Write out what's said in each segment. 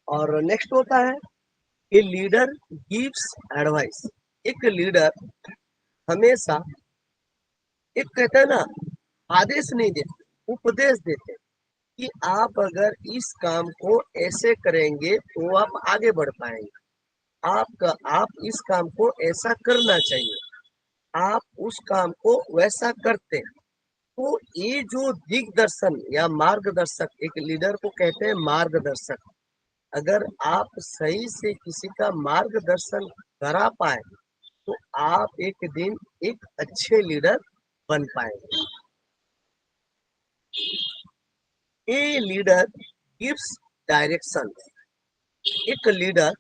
और नेक्स्ट होता है ए लीडर गिव्स एडवाइस। एक लीडर हमेशा एक कहते हैं ना, आदेश नहीं देते, उपदेश देते कि आप अगर इस काम को ऐसे करेंगे तो आप आगे बढ़ पाएंगे, आप इस काम को ऐसा करना चाहिए, आप उस काम को वैसा करते। तो ये जो दिग्दर्शन या मार्गदर्शक, एक लीडर को कहते हैं मार्गदर्शक। अगर आप सही से किसी का मार्गदर्शन करा पाए तो आप एक दिन एक अच्छे लीडर बन पाएंगे। A leader gives direction. एक लीडर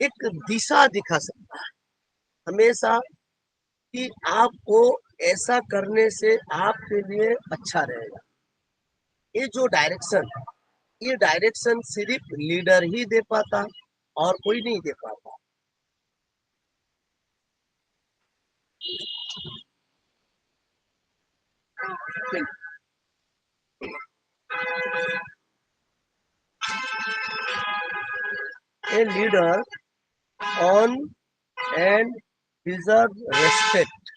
एक दिशा दिखा सकता है हमेशा कि आपको ऐसा करने से आपके लिए अच्छा रहेगा। ये जो डायरेक्शन, ये डायरेक्शन सिर्फ लीडर ही दे पाता और कोई नहीं दे पाता। ए leader on and deserve respect.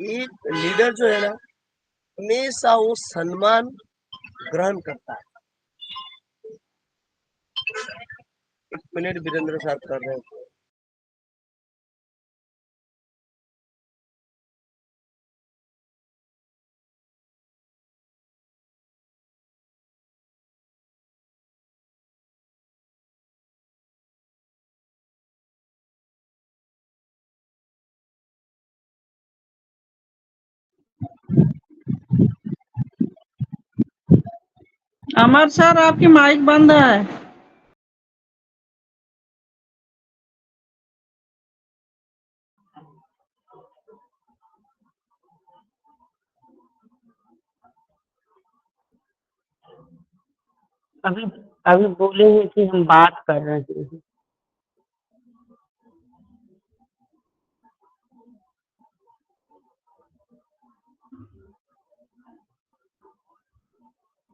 एक लीडर जो है ना, हमेशा वो सम्मान ग्रहण करता है। एक मिनट, वीरेंद्र साहब कर रहे हैं। अमर सर, आपकी माइक बंद है। अभी अभी बोले हैं कि हम बात कर रहे हैं।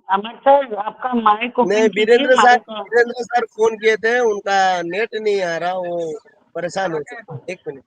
अमर सर, आपका माइक नहीं, ओपन कीजिए, माइक। वीरेंद्र सर फोन किए थे, उनका नेट नहीं आ रहा, वो परेशान हो चुके। एक मिनट।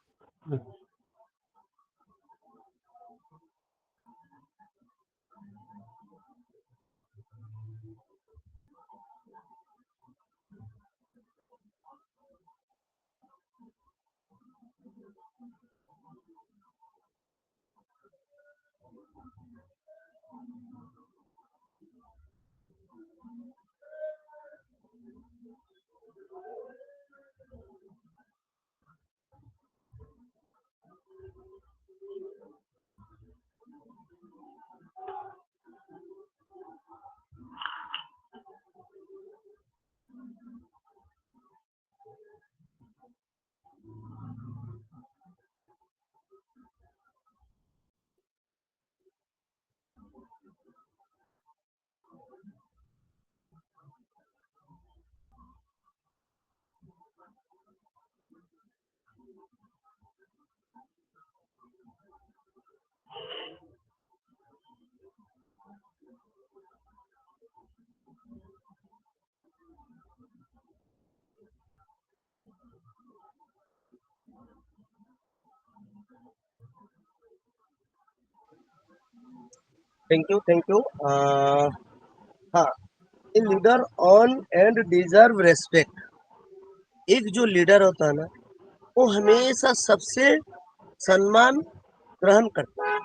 Thank you, thank you. हाँ, a leader on and deserve respect. एक जो लीडर होता है ना, वो हमेशा सबसे सम्मान ग्रहण करता है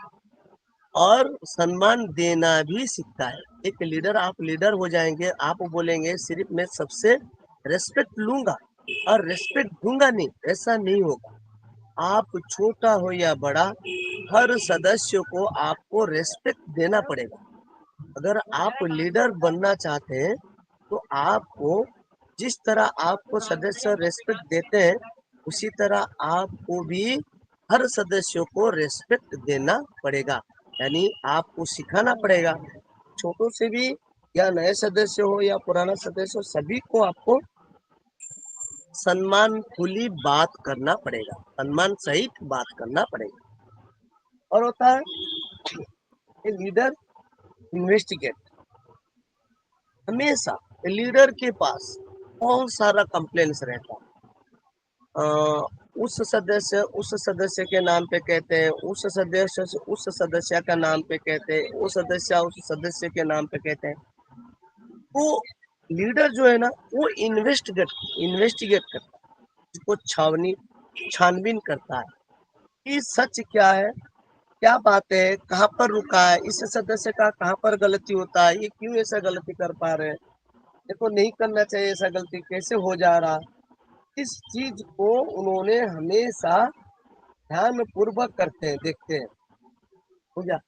और सम्मान देना भी सीखता है। एक लीडर, आप लीडर हो जाएंगे, आप बोलेंगे सिर्फ मैं सबसे रेस्पेक्ट लूंगा और रेस्पेक्ट दूंगा, नहीं, ऐसा नहीं होगा। आप छोटा हो या बड़ा, हर सदस्य को आपको रेस्पेक्ट देना पड़ेगा। अगर आप लीडर बनना चाहते हैं तो आपको जिस तरह आपको सदस्य रेस्पेक्ट देते हैं, उसी तरह आपको भी हर सदस्य को रेस्पेक्ट देना पड़ेगा। यानी आपको सिखाना पड़ेगा, छोटों से भी या नए सदस्य हो या पुराना सदस्य हो, सभी को आपको सम्मानफुली बात करना पड़ेगा, सम्मान सहित बात करना पड़ेगा। और होता है लीडर इन्वेस्टिगेट। हमेशा लीडर के पास बहुत सारा कंप्लेंट्स रहता है। उस सदस्य के नाम पे कहते हैं, उस सदस्य से उस सदस्य का नाम पे कहते हैं, वो सदस्य उस सदस्य के नाम पे कहते हैं। वो लीडर जो है ना, वो इन्वेस्टिगेट करता है, उसको छानबीन करता है कि सच क्या है, क्या बात है, कहाँ पर रुका है, इस सदस्य का कहाँ पर गलती होता है, ये क्यों ऐसा गलती कर पा रहे हैं, देखो नहीं करना चाहिए ऐसा, गलती कैसे हो जा रहा। इस चीज को उन्होंने हमेशा ध्यान पूर्वक करते हैं, देखते हैं। हो जा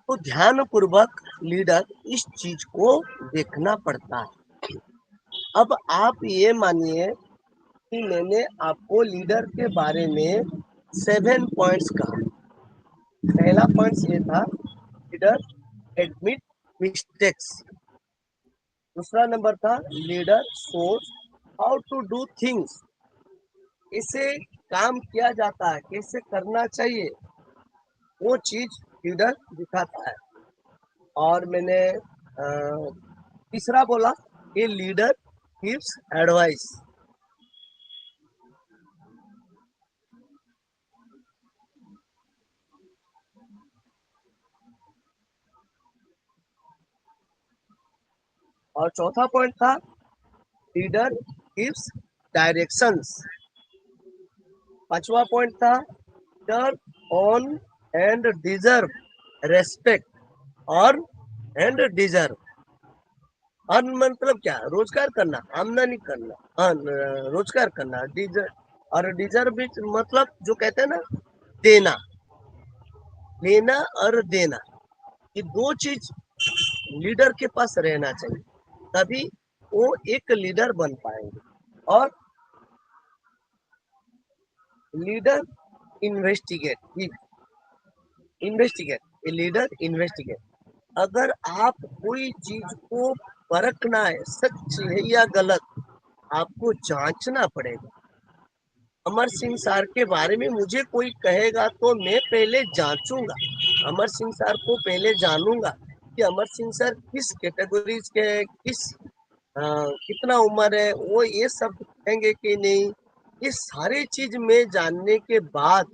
तो ध्यान पूर्वक लीडर इस चीज को देखना पड़ता है। अब आप ये मानिए कि मैंने आपको लीडर के बारे में 7 पॉइंट्स कहा। पहला पॉइंट ये था, लीडर एडमिट मिस्टेक्स। दूसरा नंबर था, leader shows how to do things, कैसे काम किया जाता है, कैसे करना चाहिए, वो चीज लीडर दिखाता है। और मैंने तीसरा बोला कि लीडर गिव्स एडवाइस। और चौथा पॉइंट था, लीडर गिव्स डायरेक्शंस। पांचवा पॉइंट था, leader on and deserve respect. और एंड डिजर्व, अर्न मतलब क्या, रोजगार करना, आमदनी करना, रोजगार करना। डिजर्व और डिजर्व मतलब जो कहते हैं ना, देना, लेना और देना, ये दो चीज लीडर के पास रहना चाहिए, तभी वो एक लीडर बन पाएंगे। और leader investigate investigate leader investigate. अगर आप कोई चीज को परखना है, सच है या गलत, आपको जांचना पड़ेगा। अमर सिंह सर के बारे में मुझे कोई कहेगा तो मैं पहले जांचूंगा, अमर सिंह सर को पहले जानूंगा कि अमर सिंह सर किस कैटेगरीज के हैं, कितना उम्र है, वो ये सब कहेंगे कि नहीं। ये सारी चीज में जानने के बाद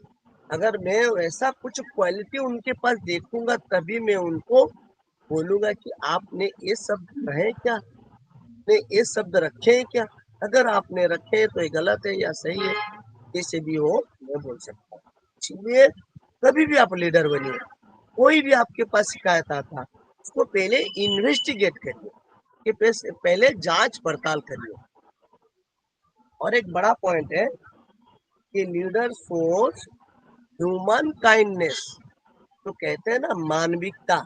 अगर मैं वैसा कुछ क्वालिटी उनके पास देखूंगा, तभी मैं उनको बोलूंगा कि आपने ये शब्द कहे क्या, ने ये शब्द रखे हैं क्या। अगर आपने रखे हैं तो ये गलत है या सही है, जैसे भी हो मैं बोल सकता हूँ। इसलिए कभी भी आप लीडर बनिए, कोई भी आपके पास शिकायत आता, उसको पहले इन्वेस्टिगेट करिए, कि पहले जांच पड़ताल करिए। और एक बड़ा पॉइंट है कि लीडर शोज ह्यूमन काइंडनेस, तो कहते हैं ना मानविकता।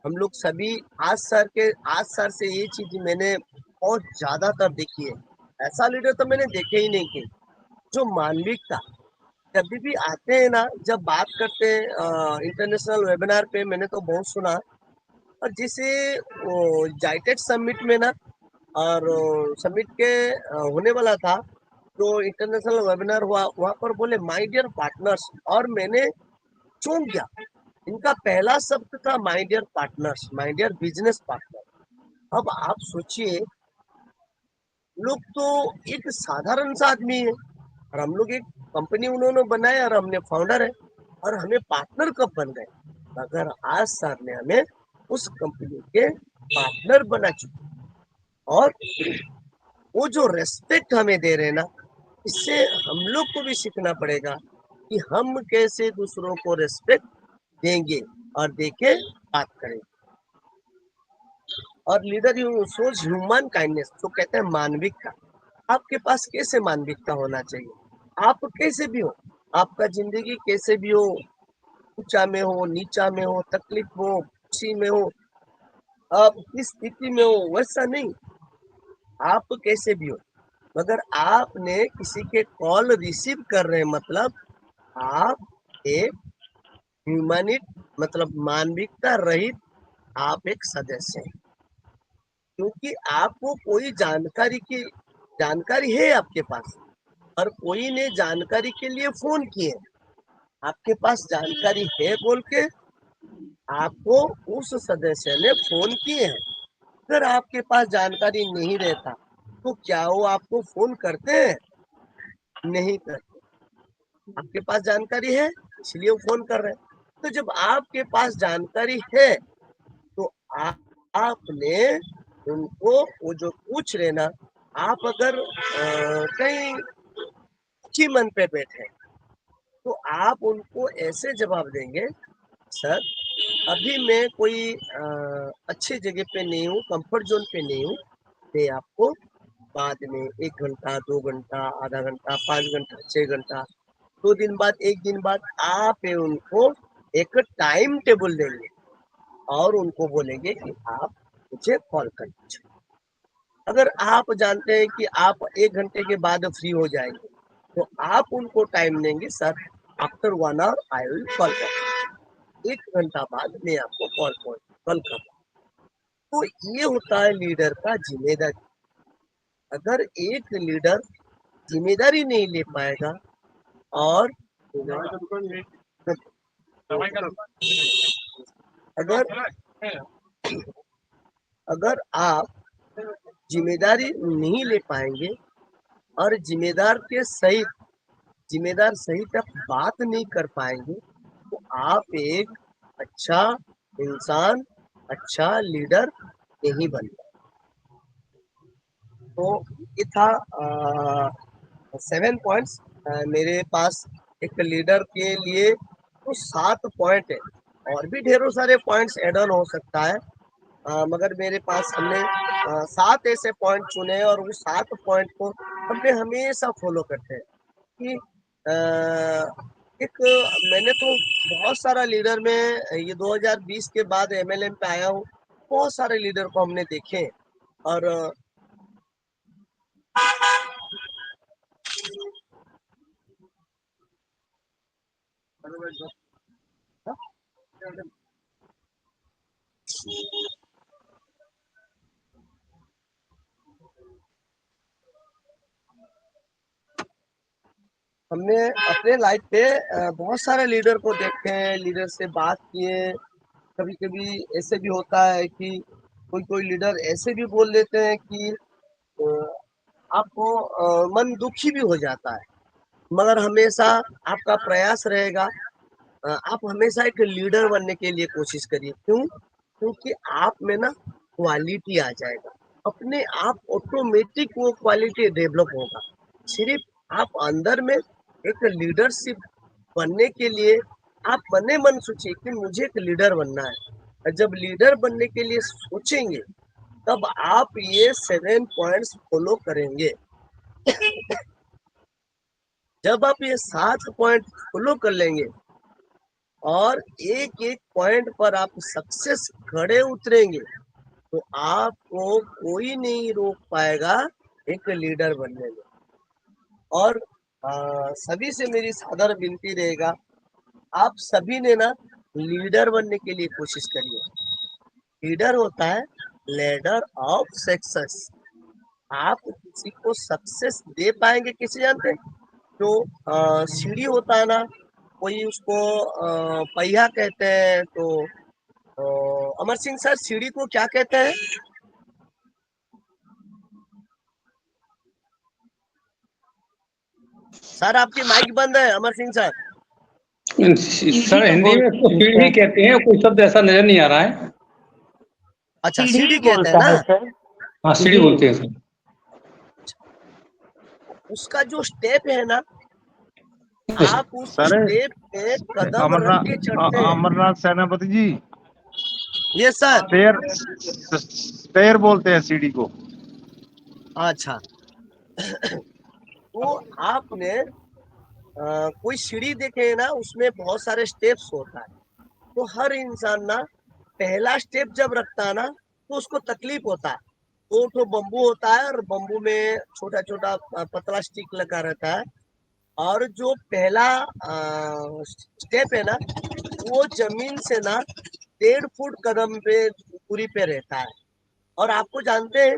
हम लोग सभी आज सर से ये चीज मैंने बहुत ज्यादातर देखी है। ऐसा लीडर तो मैंने देखे ही नहीं कि जो मानविकता, जब भी आते हैं ना, जब बात करते हैं इंटरनेशनल वेबिनार पे, मैंने तो बहुत सुना। और जैसे वो जाइटेक समिट में ना, और समिट के होने वाला था, तो इंटरनेशनल वेबिनार हुआ, वहां पर बोले माय डियर पार्टनर्स, और मैंने चौंक गया। इनका पहला शब्द था my dear partners, my dear business partner. अब आप सोचिए, लोग तो एक साधारण सा आदमी है, और हम लोग एक कंपनी उन्होंने बनाया और हमने फाउंडर है, और हमें पार्टनर कब बन गए, मगर आज सर ने हमें उस कंपनी के पार्टनर बना चुके। और वो जो रेस्पेक्ट हमें दे रहे हैं ना, इससे हम लोग को भी सीखना पड़ेगा कि हम कैसे दूसरों को रेस्पेक्ट देंगे और देके बात करें। और leader you shows human kindness, तो कहते हैं मानविकता। आपके पास कैसे मानविकता होना चाहिए, आप कैसे भी हो, आपका जिंदगी कैसे भी हो, ऊंचा में हो, नीचा में हो, तकलीफ हो, खुशी में हो, आप किस स्थिति में हो, वैसा नहीं, आप कैसे भी हो, मगर आपने किसी के कॉल रिसीव कर रहे हैं, मतलब आप एक ह्यूमनिट, मतलब मानविकता रहित आप एक सदस्य हैं। क्योंकि आपको कोई जानकारी की जानकारी है आपके पास, और कोई ने जानकारी के लिए फोन किए, आपके पास जानकारी है बोल के आपको उस सदस्य ने फोन किए हैं। अगर आपके पास जानकारी नहीं रहता तो क्या वो आपको फोन करते हैं? नहीं करते। आपके पास जानकारी है इसलिए वो फोन कर रहे हैं। तो जब आपके पास जानकारी है तो आपने उनको वो जो पूछ रहे ना, आप अगर कहीं की मन पे बैठे तो आप उनको ऐसे जवाब देंगे, सर अभी मैं कोई अच्छी जगह पे नहीं हूँ, कंफर्ट जोन पे नहीं हूँ, मैं आपको बाद में 1 घंटा 2 घंटा आधा घंटा 5 घंटा 6 घंटा 2 दिन बाद 1 दिन बाद आप उनको एक टाइम टेबल देंगे और उनको बोलेंगे कि आप मुझे कॉल कर लीजिए। अगर आप जानते हैं कि आप 1 घंटे के बाद फ्री हो जाएंगे तो आप उनको टाइम देंगे, sir after 1 hour I will call back, 1 घंटा बाद मैं आपको कॉल कर। तो ये होता है लीडर का जिम्मेदारी। अगर एक लीडर जिम्मेदारी नहीं ले पाएगा और अगर अगर आप जिम्मेदारी नहीं ले पाएंगे और जिम्मेदार सहित आप बात नहीं कर पाएंगे तो आप एक अच्छा इंसान, अच्छा लीडर नहीं बन पाए। तो ये था 7 पॉइंट्स मेरे पास एक लीडर के लिए। तो 7 पॉइंट है, और भी ढेरों सारे पॉइंट्स एड ऑन हो सकता है, मगर मेरे पास हमने 7 ऐसे पॉइंट चुने और वो 7 पॉइंट को हमने हमेशा फॉलो करते हैं कि एक मैंने तो बहुत सारा लीडर में ये 2020 के बाद एमएलएम पे आया हूँ, बहुत सारे लीडर को हमने देखे हैं। और हमने अपने लाइफ पे बहुत सारे लीडर को देखे हैं, लीडर से बात किए। कभी कभी ऐसे भी होता है कि कोई कोई लीडर ऐसे भी बोल देते हैं कि अ, आपको मन दुखी भी हो जाता है, मगर हमेशा आपका प्रयास रहेगा, आप हमेशा एक लीडर बनने के लिए कोशिश करिए। क्यों? क्योंकि आप में ना क्वालिटी आ जाएगा, अपने आप ऑटोमेटिक वो क्वालिटी डेवलप होगा। सिर्फ आप अंदर में एक लीडरशिप बनने के लिए आप मने मन सोचिए कि मुझे एक लीडर बनना है, और जब लीडर बनने के लिए सोचेंगे तब आप ये 7 पॉइंट्स फॉलो करेंगे। जब आप ये 7 पॉइंट फॉलो कर लेंगे और एक एक पॉइंट पर आप सक्सेस खड़े उतरेंगे तो आपको कोई नहीं रोक पाएगा एक लीडर बनने में। और सभी से मेरी सादर विनती रहेगा, आप सभी ने ना लीडर बनने के लिए कोशिश करिए। लीडर होता है लीडर ऑफ सक्सेस। आप किसी को सक्सेस दे पाएंगे किसे जानते हैं? जो सीढ़ी होता है ना, कोई उसको पहिया कहते हैं, तो अमर सिंह सर सीढ़ी को क्या कहते हैं? सर आपकी माइक बंद है अमर सिंह सर। सर हिंदी में इसको सीढ़ी कहते हैं, कोई शब्द ऐसा नजर नहीं आ रहा है। अच्छा सीढ़ी सीढ़ी कहते हैं बोलता ना? है सर। हाँ सीढ़ी बोलते हैं सर। उसका जो स्टेप है ना, आप उस सर स्टेप पे कदम रख के चढ़ते हैं। अमरनाथ सेनापति जी, ये सर। स्टेयर बोलते हैं सीढ़ी को। अच्छा तो आपने कोई सीढ़ी देखे है ना, उसमें बहुत सारे स्टेप्स होता है। तो हर इंसान ना पहला स्टेप जब रखता है ना तो उसको तकलीफ होता है। दो ठो बम्बू होता है और बम्बू में छोटा छोटा पतला स्टिक लगा रहता है, और जो पहला स्टेप है ना वो जमीन से ना 1.5 फुट कदम पे दूरी पे रहता है। और आपको जानते हैं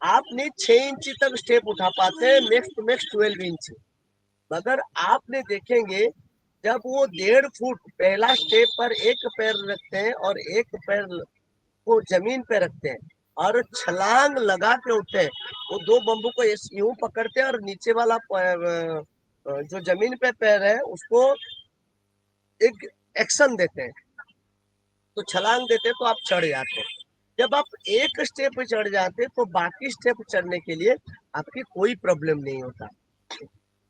आपने 6 इंची तक स्टेप उठा पाते हैं, नेक्स्ट टू नेक्स्ट 12 इंच। मगर आपने देखेंगे जब वो 1.5 फुट पहला स्टेप पर एक पैर रखते हैं और एक पैर को जमीन पे रखते हैं और छलांग लगा के उठते हैं, वो दो बम्बू को यूं पकड़ते हैं और नीचे वाला जो जमीन पे पैर है उसको एक एक्शन देते हैं, तो छलांग देते हैं तो आप चढ़ जाते हैं। जब आप एक स्टेप पे चढ़ जाते हैं तो बाकी स्टेप चढ़ने के लिए आपकी कोई प्रॉब्लम नहीं होता।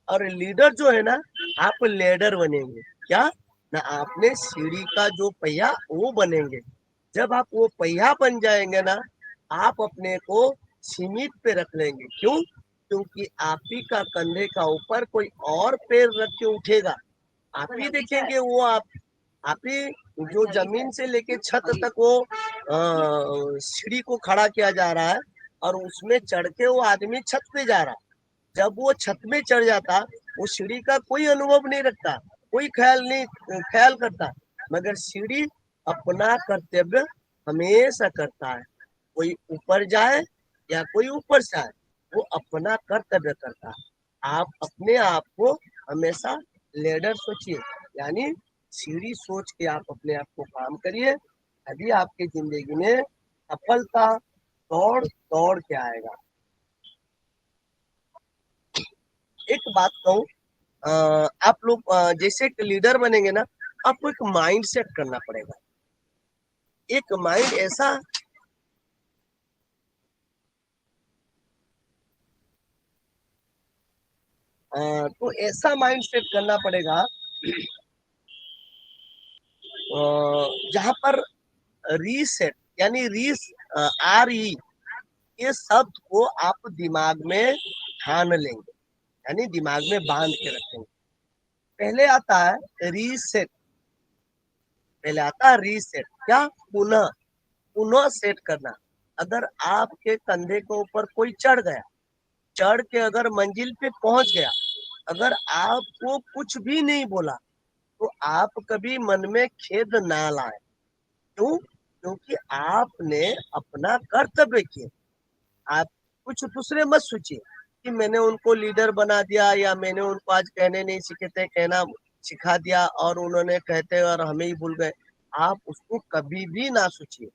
और लीडर जो है ना, आप लीडर बनेंगे क्या ना, आपने सीढ़ी का जो पहिया वो बनेंगे। जब आप वो पहिया बन जाएंगे ना, आप अपने को सीमित पे रख लेंगे। क्यों? क्योंकि आप ही का कंधे का ऊपर कोई और पैर रख के उठेगा, आप ही देखेंगे वो आप ही जो जमीन से लेके छत तक वो सीढ़ी को खड़ा किया जा रहा है और उसमें चढ़ के वो आदमी छत पे जा रहा है। जब वो छत में चढ़ जाता, वो सीढ़ी का कोई अनुभव नहीं रखता, कोई ख्याल करता, मगर सीढ़ी अपना कर्तव्य हमेशा करता है। कोई ऊपर जाए या कोई ऊपर से आए, वो अपना कर्तव्य करता है। आप अपने आप को हमेशा लीडर सोचिए, यानी सीढ़ी सोच के आप अपने आप को काम करिए, अभी आपकी जिंदगी में सफलता दौड़ दौड़ के आएगा। एक बात कहूँ, आप लोग जैसे एक लीडर बनेंगे ना, आपको एक माइंड सेट करना पड़ेगा। एक माइंड ऐसा तो ऐसा माइंड सेट करना पड़ेगा जहां पर रीसेट यानी RE ये शब्द को आप दिमाग में ठान लेंगे, यानी दिमाग में बांध के रखेंगे। पहले आता है रीसेट, पहले आता है रीसेट, क्या? पुनः पुनः सेट करना। अगर आपके कंधे के ऊपर कोई चढ़ गया, चढ़ के अगर मंजिल पे पहुंच गया, अगर आपको कुछ भी नहीं बोला, तो आप कभी मन में खेद ना लाए। क्यों? क्योंकि आपने अपना कर्तव्य किया। आप कुछ दूसरे मत सोचिए कि मैंने उनको लीडर बना दिया या मैंने उनको आज कहने नहीं सीखे थे, कहना सिखा दिया और उन्होंने कहते और हमें ही भूल गए। आप उसको कभी भी ना सोचिए।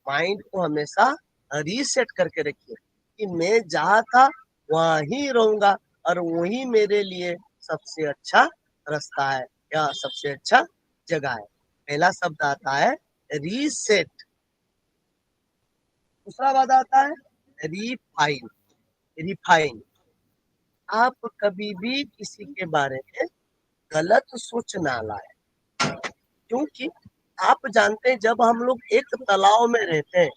माइंड को हमेशा रीसेट करके रखिए कि मैं जहाँ था वहां ही रहूंगा और वही मेरे लिए सबसे अच्छा रास्ता है या सबसे अच्छा जगह है। पहला शब्द आता है रीसेट। दूसरा वाद आता है रिफाइन। रिफाइन, आप कभी भी किसी के बारे में गलत सोच ना लाए, क्योंकि आप जानते हैं जब हम लोग एक तालाब में रहते हैं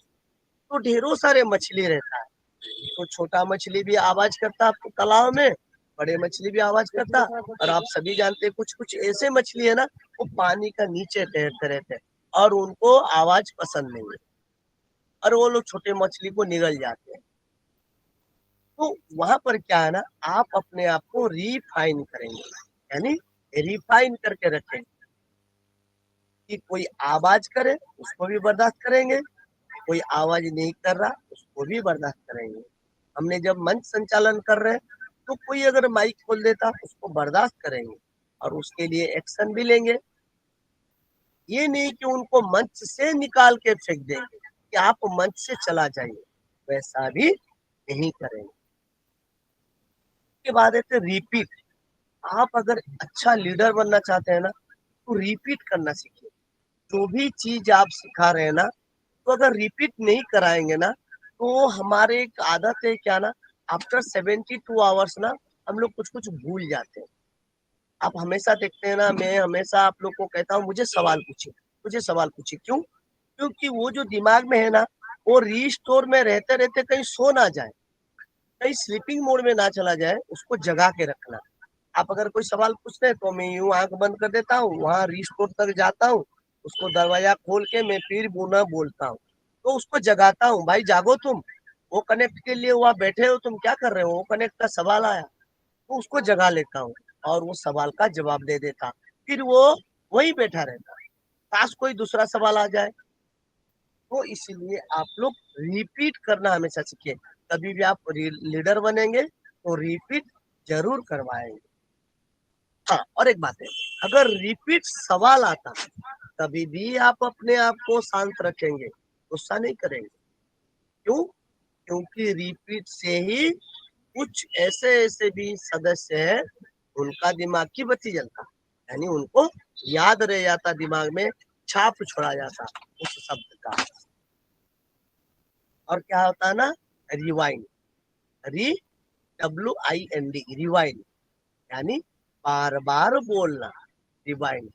तो ढेरों सारे मछली रहता है। तो छोटा मछली भी आवाज करता है आपको तालाब में, बड़े मछली भी आवाज करता, और आप सभी जानते हैं कुछ कुछ ऐसे मछली है ना, वो पानी का नीचे तैरते रहते हैं और उनको आवाज पसंद नहीं है और वो लोग छोटे मछली को निगल जाते हैं। तो वहां पर क्या है ना, आप अपने आप को रिफाइन करेंगे, यानी रिफाइन करके रखेंगे कि कोई आवाज करे उसको भी बर्दाश्त करेंगे, कोई आवाज नहीं कर रहा उसको भी बर्दाश्त करेंगे। हमने जब मंच संचालन कर रहे हैं तो कोई अगर माइक खोल देता उसको बर्दाश्त करेंगे और उसके लिए एक्शन भी लेंगे। ये नहीं कि उनको मंच से निकाल के फेंक देंगे कि आप मंच से चला जाइए, वैसा भी नहीं करेंगे। के बाद है रिपीट। आप अगर अच्छा लीडर बनना चाहते हैं ना, तो रिपीट करना सीखिए। जो भी चीज आप सिखा रहे हैं ना, तो अगर रिपीट नहीं कराएंगे ना, तो हमारे एक आदत है क्या ना, आफ्टर 72 आवर्स ना हम लोग कुछ कुछ भूल जाते हैं। आप हमेशा देखते हैं ना, मैं हमेशा आप लोग को कहता हूँ मुझे सवाल पूछिए, मुझे सवाल पूछिए। क्यों? क्योंकि वो जो दिमाग में है ना, वो रिस्टोर में रहते रहते कहीं सो ना जाए, कहीं स्लीपिंग मोड में ना चला जाए, उसको जगा के रखना। आप अगर कोई सवाल पूछते हैं तो मैं यूं आंख बंद कर देता हूँ, वहां रिस्टोर तक जाता हूँ, उसको दरवाजा खोल के मैं फिर पुनः बोलता हूँ, तो उसको जगाता हूँ, भाई जागो तुम, वो कनेक्ट के लिए वहां बैठे हो, तुम क्या कर रहे हो, वो कनेक्ट का सवाल आया, तो उसको जगा लेता हूँ और वो सवाल का जवाब दे देता, फिर वो वहीं बैठा रहता। काश कोई दूसरा सवाल आ जाए। तो इसीलिए आप लोग रिपीट करना हमेशा सीखिए। कभी भी आप लीडर बनेंगे तो रिपीट जरूर करवाएंगे। हाँ, और एक बात है, अगर रिपीट सवाल आता है तभी भी आप अपने आप को शांत रखेंगे, गुस्सा नहीं करेंगे। क्यों? क्योंकि रिपीट से ही कुछ ऐसे ऐसे भी सदस्य हैं, उनका दिमाग की बत्ती जलता, यानी उनको याद रह जाता, दिमाग में छाप छोड़ा जाता उस शब्द का। और क्या होता है ना, रिवाइंड, री WIND, रिवाइंड, यानी बार बार बोलना, रिवाइंड।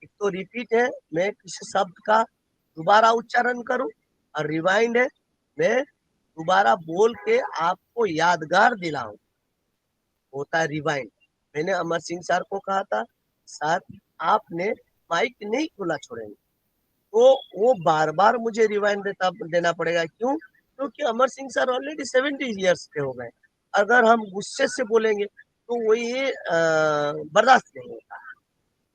एक तो रिपीट है, मैं किसी शब्द का दोबारा उच्चारण करूं, और रिवाइंड है, मैं दोबारा बोल के आपको यादगार दिलाऊं, होता है रिवाइंड। मैंने अमर सिंह सर को कहा था, सर आपने माइक नहीं खुला छोड़ेंगे, तो वो बार बार मुझे रिवाइंड देना पड़ेगा। क्यों? क्योंकि अमर सिंह सर ऑलरेडी 70 ईयर्स के हो गए, अगर हम गुस्से से बोलेंगे तो वो ये बर्दाश्त नहीं होता,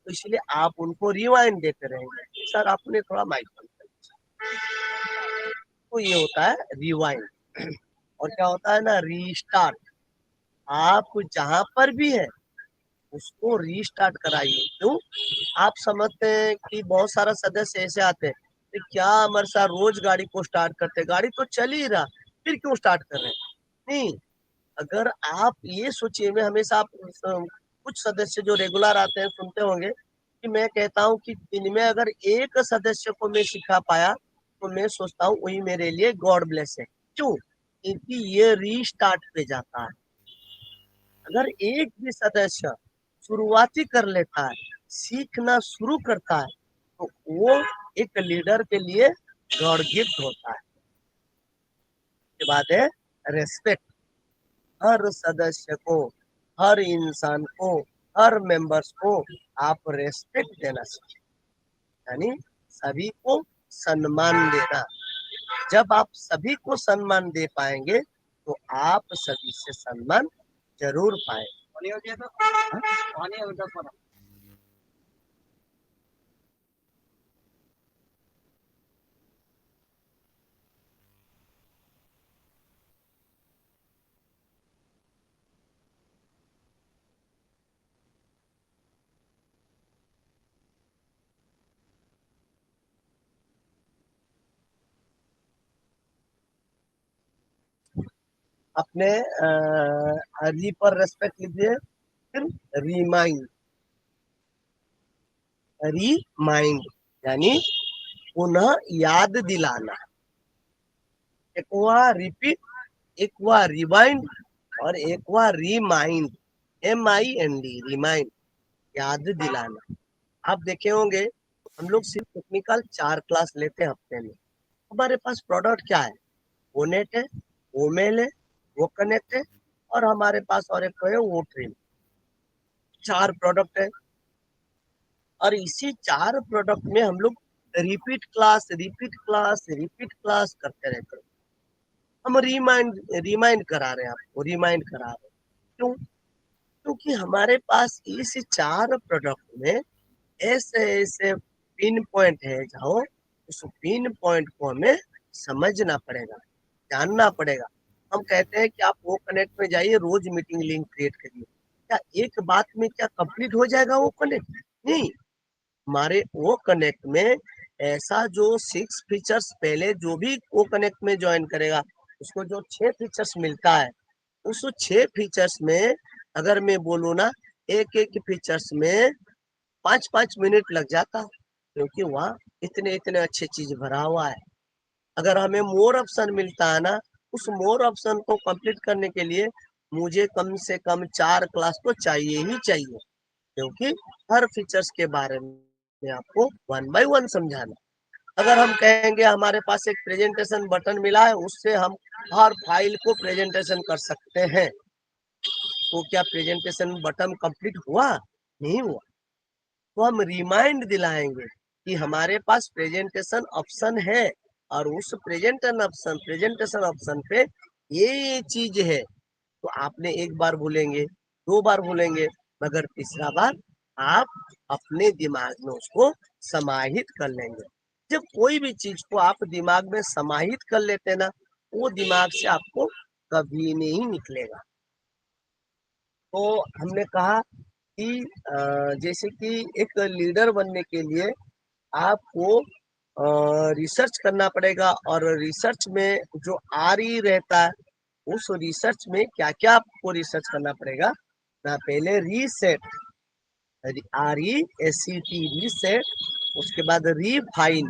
तो इसलिए आप उनको रिवाइंड देते रहेंगे, सर आपने थोड़ा माइक बंद कर दिया। तो ये होता है रिवाइंड। और क्या होता है ना, रीस्टार्ट। आप जहां पर भी है उसको रीस्टार्ट कराइए। क्यों? आप समझते हैं कि बहुत सारा सदस्य ऐसे आते हैं कि क्या अमर साहब रोज गाड़ी को स्टार्ट करते, गाड़ी तो चल ही रहा, फिर क्यों स्टार्ट कर रहे हैं? नहीं, अगर आप ये सोचिए, मैं हमेशा आप कुछ सदस्य जो रेगुलर आते हैं सुनते होंगे कि मैं कहता हूँ कि दिन में अगर एक सदस्य को मैं सिखा पाया तो मैं सोचता हूँ वही मेरे लिए गॉड ब्लेस है। क्यों? क्योंकि ये रीस्टार्ट पे जाता है। अगर एक भी सदस्य शुरुआती कर लेता है, सीखना शुरू करता है, तो वो एक लीडर के लिए गॉड गिफ्ट होता है। के बाद है रेस्पेक्ट। हर सदस्य को, हर इंसान को, हर मेंबर्स को आप रेस्पेक्ट देना सीखें, यानी सभी को सम्मान देना। जब आप सभी को सम्मान दे पाएंगे तो आप सभी से सम्मान जरूर पाएंगे। अपने री पर रेस्पेक्ट लीजिए, फिर रिमाइंड। रिमाइंड यानी पुनः याद दिलाना। एक हुआ रिपीट, एक हुआ रिवाइंड, और एक हुआ रिमाइंड, MIND, रिमाइंड, याद दिलाना। आप देखे होंगे हम लोग सिर्फ टेक्निकल 4 क्लास लेते हैं हफ्ते में। हमारे पास प्रोडक्ट क्या है? वो नेट है, वो मेल है, वो कनेक्ट है, और हमारे पास और एक है वो ट्रेन। 4 प्रोडक्ट है, और इसी 4 प्रोडक्ट में हम लोग repeat class repeat class repeat class करते रहते हैं। हम रिमाइंड करा रहे हैं, आपको रिमाइंड करा रहे हैं। क्यों? क्योंकि हमारे पास इस 4 प्रोडक्ट में ऐसे ऐसे पिन पॉइंट है, जहाँ उस पिन पॉइंट को हमें समझना पड़ेगा, जानना पड़ेगा। हम कहते हैं कि आप वो कनेक्ट में जाइए, रोज मीटिंग लिंक क्रिएट करिए। क्या एक बात में क्या कंप्लीट हो जाएगा वो कनेक्ट? नहीं, हमारे वो कनेक्ट में ऐसा जो 6 फीचर्स, पहले जो भी वो कनेक्ट में ज्वाइन करेगा उसको जो 6 फीचर्स मिलता है, उस 6 फीचर्स में अगर मैं बोलूँ ना, एक एक फीचर्स में 5-5 मिनट लग जाता, क्योंकि वहाँ इतने इतने अच्छे चीज भरा हुआ है। अगर हमें मोर ऑप्शन मिलता है ना, उस मोर ऑप्शन को कंप्लीट करने के लिए मुझे कम से कम 4 क्लास तो चाहिए ही चाहिए, क्योंकि हर फीचर्स के बारे में आपको 1 बाय 1 समझाना। अगर हम कहेंगे हमारे पास एक प्रेजेंटेशन बटन मिला है, उससे हम हर फाइल को प्रेजेंटेशन कर सकते हैं, तो क्या प्रेजेंटेशन बटन कंप्लीट हुआ? नहीं हुआ। तो हम रिमाइंड दिलाएंगे कि हमारे पास प्रेजेंटेशन ऑप्शन है, और उस प्रेजेंटेशन ऑप्शन पे ये चीज है। तो आपने एक बार बोलेंगे, 2 बार बोलेंगे, मगर तीसरा बार आप अपने दिमाग में उसको समाहित कर लेंगे। जब कोई भी चीज को आप दिमाग में समाहित कर लेते ना, वो दिमाग से आपको कभी नहीं निकलेगा। तो हमने कहा कि जैसे कि एक लीडर बनने के लिए आपको रिसर्च करना पड़ेगा, और रिसर्च में जो RE रहता है, उस रिसर्च में क्या-क्या आपको रिसर्च करना पड़ेगा ना। पहले रीसेट, RESET, रीसेट। उसके बाद रिफाइन,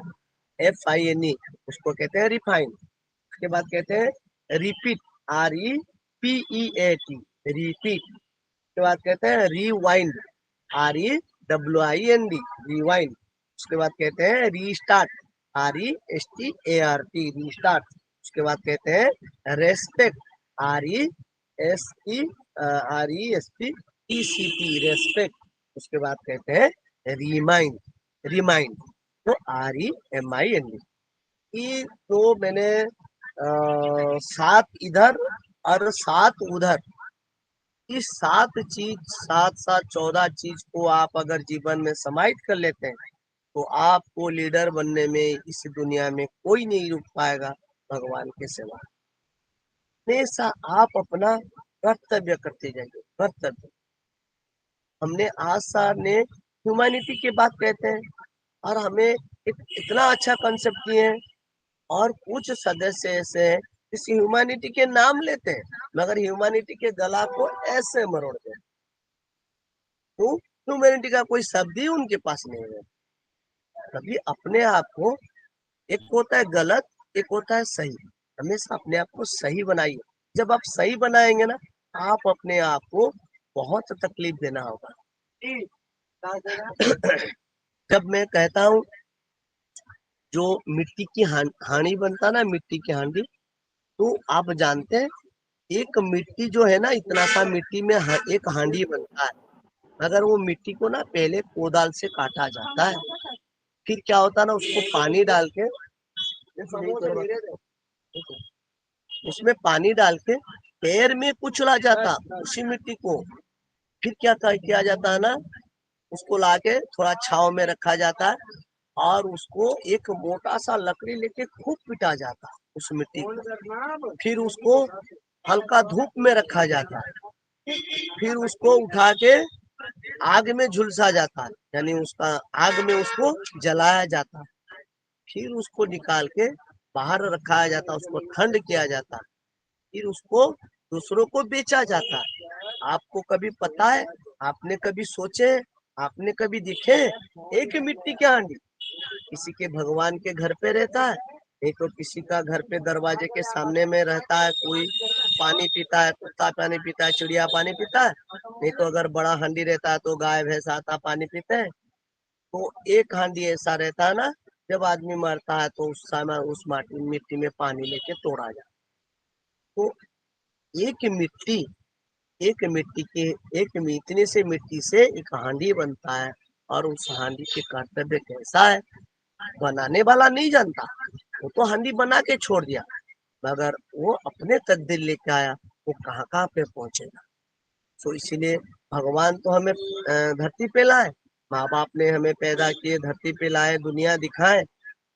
FINE, उसको कहते हैं रिफाइन। उसके बाद कहते हैं रिपीट, REPEAT, रिपीट। उसके बाद कहते हैं रिवाइंड, REWIND, रिवाइंड। उसके बाद कहते हैं रीस्टार्ट, RESTART, रीस्टार्ट। उसके बाद कहते हैं रेस्पेक्ट, RESPECT, रेस्पेक्ट। उसके बाद कहते हैं रिमाइंड, रिमाइंड, तो REMIND। ये तो मैंने 7 इधर और 7 उधर, इस 7 चीज, 7 14 चीज को आप अगर जीवन में समाहित कर लेते हैं, तो आपको लीडर बनने में इस दुनिया में कोई नहीं रुक पाएगा भगवान के सिवा। हमेशा आप अपना कर्तव्य करते जाइए, कर्तव्य। हमने आज सर ने ह्यूमैनिटी की बात कहते हैं, और हमें इतना अच्छा कंसेप्ट किए हैं, और कुछ सदस्य ऐसे हैं इस ह्यूमैनिटी के नाम लेते हैं, मगर ह्यूमैनिटी के गला को ऐसे मरोड़ते हैं। तो ह्यूमैनिटी का कोई शब्द ही उनके पास नहीं है। कभी अपने आप को, एक होता है गलत, एक होता है सही, हमेशा अपने आप को सही बनाइए। जब आप सही बनाएंगे ना, आप अपने आप को बहुत तकलीफ देना होगा। जब मैं कहता हूँ जो मिट्टी की हांडी बनता ना, मिट्टी की हांडी, तो आप जानते हैं एक मिट्टी जो है ना, इतना सा मिट्टी में एक हांडी बनता है। अगर वो मिट्टी को ना पहले कोदाल से काटा जाता है, फिर क्या होता है ना, उसको पानी डाल के, उसमें पानी डाल के पैर में कुचला जाता उसी मिट्टी को। फिर क्या किया जाता है ना, उसको लाके थोड़ा छांव में रखा जाता है, और उसको एक मोटा सा लकड़ी लेके खूब पिटा जाता है उस मिट्टी को। फिर उसको हल्का धूप में रखा जाता है, फिर उसको उठा के आग में झुलसा जाता है, यानी उसका आग में उसको जलाया जाता है। फिर उसको निकाल के बाहर रखा जाता है, उसको ठंड किया जाता है, फिर उसको दूसरों को बेचा जाता है। आपको कभी पता है, आपने कभी सोचे, आपने कभी दिखे एक मिट्टी की हांडी किसी के भगवान के घर पे रहता है, नहीं तो किसी का घर पे दरवाजे के सामने में रहता है, कोई पानी पीता है, कुत्ता पानी पीता है, चिड़िया पानी पीता है, नहीं तो अगर बड़ा हांडी रहता है तो गाय भैंस आता पानी पीते हैं। तो एक हांडी ऐसा रहता है ना, जब आदमी मरता है तो उस समय उस मिट्टी में पानी लेके तोड़ा जाता है। तो एक इतने से मिट्टी से एक हांडी बनता है, और उस हांडी के कर्तव्य कैसा है बनाने वाला नहीं जानता। वो तो हांडी बना के छोड़ दिया, मगर वो अपने तकदीर लेके आया, वो कहाँ कहाँ पे पहुंचेगा। तो इसीलिए भगवान तो हमें धरती पे लाए, माँ बाप ने हमें पैदा किए, धरती पे लाए, दुनिया दिखाए,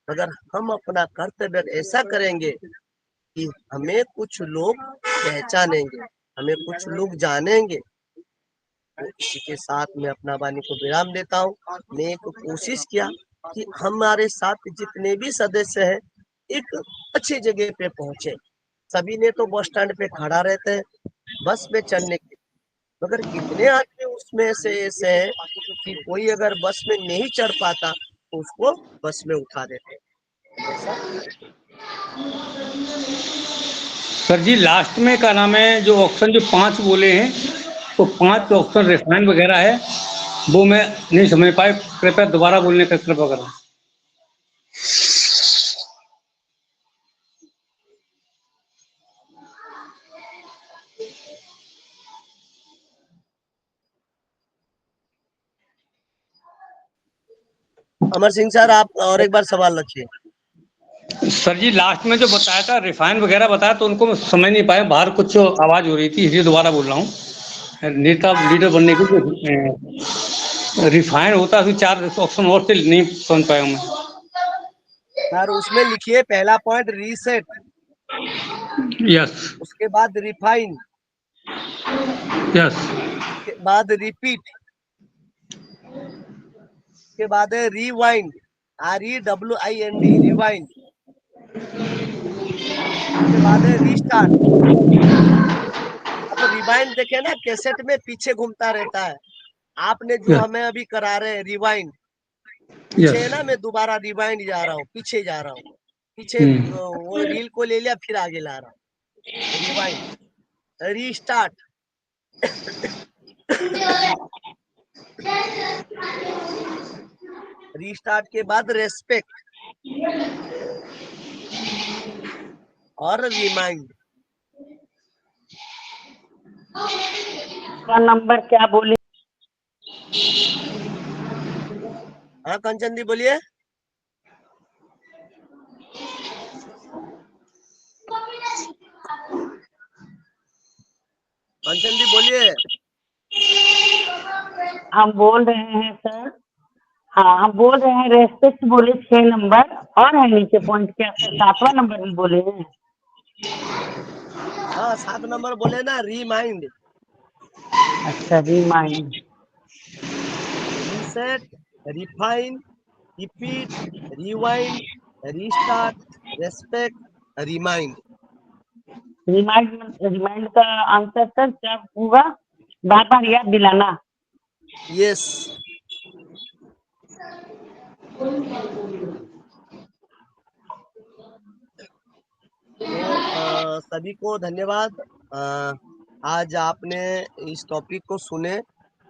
मगर हम अपना कर्तव्य ऐसा करेंगे कि हमें कुछ लोग पहचानेंगे, हमें कुछ लोग जानेंगे। तो इसी के साथ मैं अपना वाणी को विराम देता हूँ। मैं एक कोशिश किया कि हमारे साथ जितने भी सदस्य हैं एक अच्छी जगह पे पहुंचे। सभी ने तो बस स्टैंड पे खड़ा रहते हैं बस में चढ़ने के, मगर कितने आदमी उसमें से ऐसे हैं कि कोई अगर बस में नहीं चढ़ पाता तो उसको बस में उठा देते हैं। ऐसा सर जी लास्ट में क्या नाम है, जो ऑप्शन जो 5 बोले हैं, तो 5 ऑप्शन रिफाइन वगैरह है, वो मैं नहीं समझ पाए, कृपया दोबारा बोलने का कृपा करें। अमर सिंह सर, आप और एक बार सवाल रखिए। सर जी लास्ट में जो बताया था रिफाइन वगैरह बताया, तो उनको मैं समझ नहीं पाया, बाहर कुछ आवाज हो रही थी, इसलिए दोबारा बोल रहा हूँ। नेता लीडर बनने के लिए रिफाइन होता है, फिर 4 ऑप्शन और से नहीं समझ पाया मैं। सर उसमें लिखिए पहला पॉइंट रीसेट, यस उसके बाद रिफाइन, यस उसके बाद रिपीट, उसके बाद है रिवाइंड, REWIND, रिवाइंड, उसके बाद है रीस्टार्ट। अब रिवाइंड देखे ना, कैसेट में पीछे घूमता रहता है। आपने जो हमें अभी करा रहे हैं रिवाइंड, पीछे है ना, मैं दोबारा रिवाइंड जा रहा हूँ, पीछे जा रहा हूँ, पीछे वो रील को ले लिया, फिर आगे ला रहा हूँ। रिवाइंड, रीस्टार्ट, रीस्टार्ट के बाद रेस्पेक्ट और रिमाइंड। का नंबर क्या बोले? हाँ कंचन दी बोलिए। कंचन दी बोलिए। हम बोल रहे हैं सर, हाँ हम बोल रहे हैं रेस्पेक्ट बोले 6 नंबर, और है नीचे पॉइंट क्या सर? 7वां नंबर भी बोले हैं? हाँ 7 नंबर बोले ना, रिमाइंड, अच्छा, remind, reset, refine, repeat, rewind, restart, respect, remind. Remind, remind का आंसर सर क्या होगा? बार बार याद दिलाना। यस। तो सभी को धन्यवाद। आज आपने इस टॉपिक को सुने,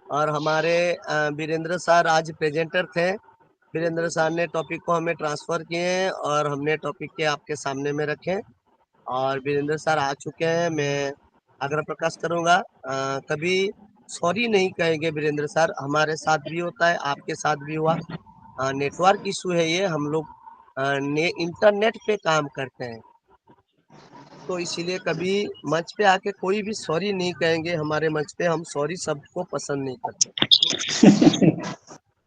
और हमारे वीरेंद्र सर आज प्रेजेंटर थे। वीरेंद्र सर ने टॉपिक को हमें ट्रांसफर किए और हमने टॉपिक के आपके सामने में रखे, और वीरेंद्र सर आ चुके हैं। मैं आग्रह प्रकाश करूंगा, कभी सॉरी नहीं कहेंगे वीरेंद्र सर। हमारे साथ भी होता है, आपके साथ भी हुआ। नेटवर्क इशू है ये, हम लोग इंटरनेट पे काम करते हैं, तो इसीलिए कभी मंच पे आके कोई भी सॉरी नहीं कहेंगे। हमारे मंच पे हम सॉरी शब्द को पसंद नहीं करते।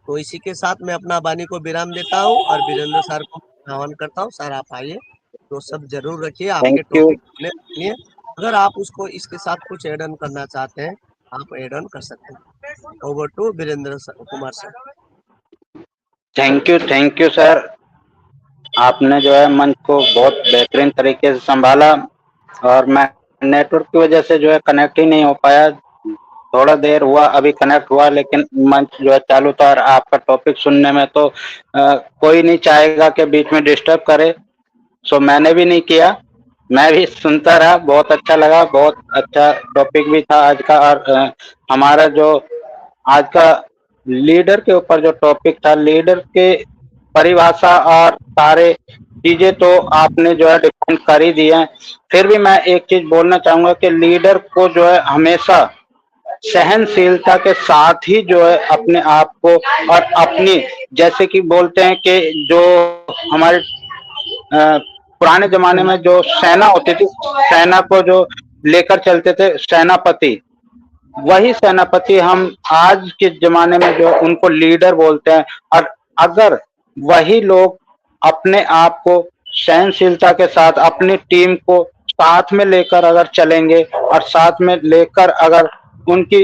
तो इसी के साथ मैं अपना वाणी को विराम देता हूँ और वीरेंद्र सर को आह्वान करता हूँ। सर आप आइए, तो सब जरूर रखिए, आपके थैंक यू, टॉपिक सुनिए। अगर आप उसको इसके साथ कुछ एड ऑन करना चाहते हैं, आप एड ऑन कर सकते हैं। Over to Virendra Kumar sir. Thank you sir. आपने जो है मंच को बहुत बेहतरीन तरीके से संभाला, और मैं नेटवर्क की वजह से जो है कनेक्ट ही नहीं हो पाया। थोड़ा देर हुआ, अभी कनेक्ट हुआ, लेकिन मंच जो है चालू था, और आपका टॉपिक सुनने में तो कोई नहीं चाहेगा कि बीच में डिस्टर्ब करे। सो मैंने भी नहीं किया, मैं भी सुनता रहा। बहुत अच्छा लगा, बहुत अच्छा टॉपिक भी था आज का। और हमारा जो आज का लीडर के ऊपर जो टॉपिक था, लीडर के परिभाषा और सारे चीजें तो आपने जो है डिफाइन कर ही दी है। फिर भी मैं एक चीज बोलना चाहूंगा कि लीडर को जो है हमेशा सहनशीलता के साथ ही जो है अपने आप को और अपनी, जैसे कि बोलते हैं कि जो हमारे पुराने जमाने में जो सेना होती थी, सेना को जो लेकर चलते थे सेनापति, वही सेनापति हम आज के जमाने में जो उनको लीडर बोलते हैं। और अगर वही लोग अपने आप को सहनशीलता के साथ अपनी टीम को साथ में लेकर अगर चलेंगे, और साथ में लेकर अगर उनकी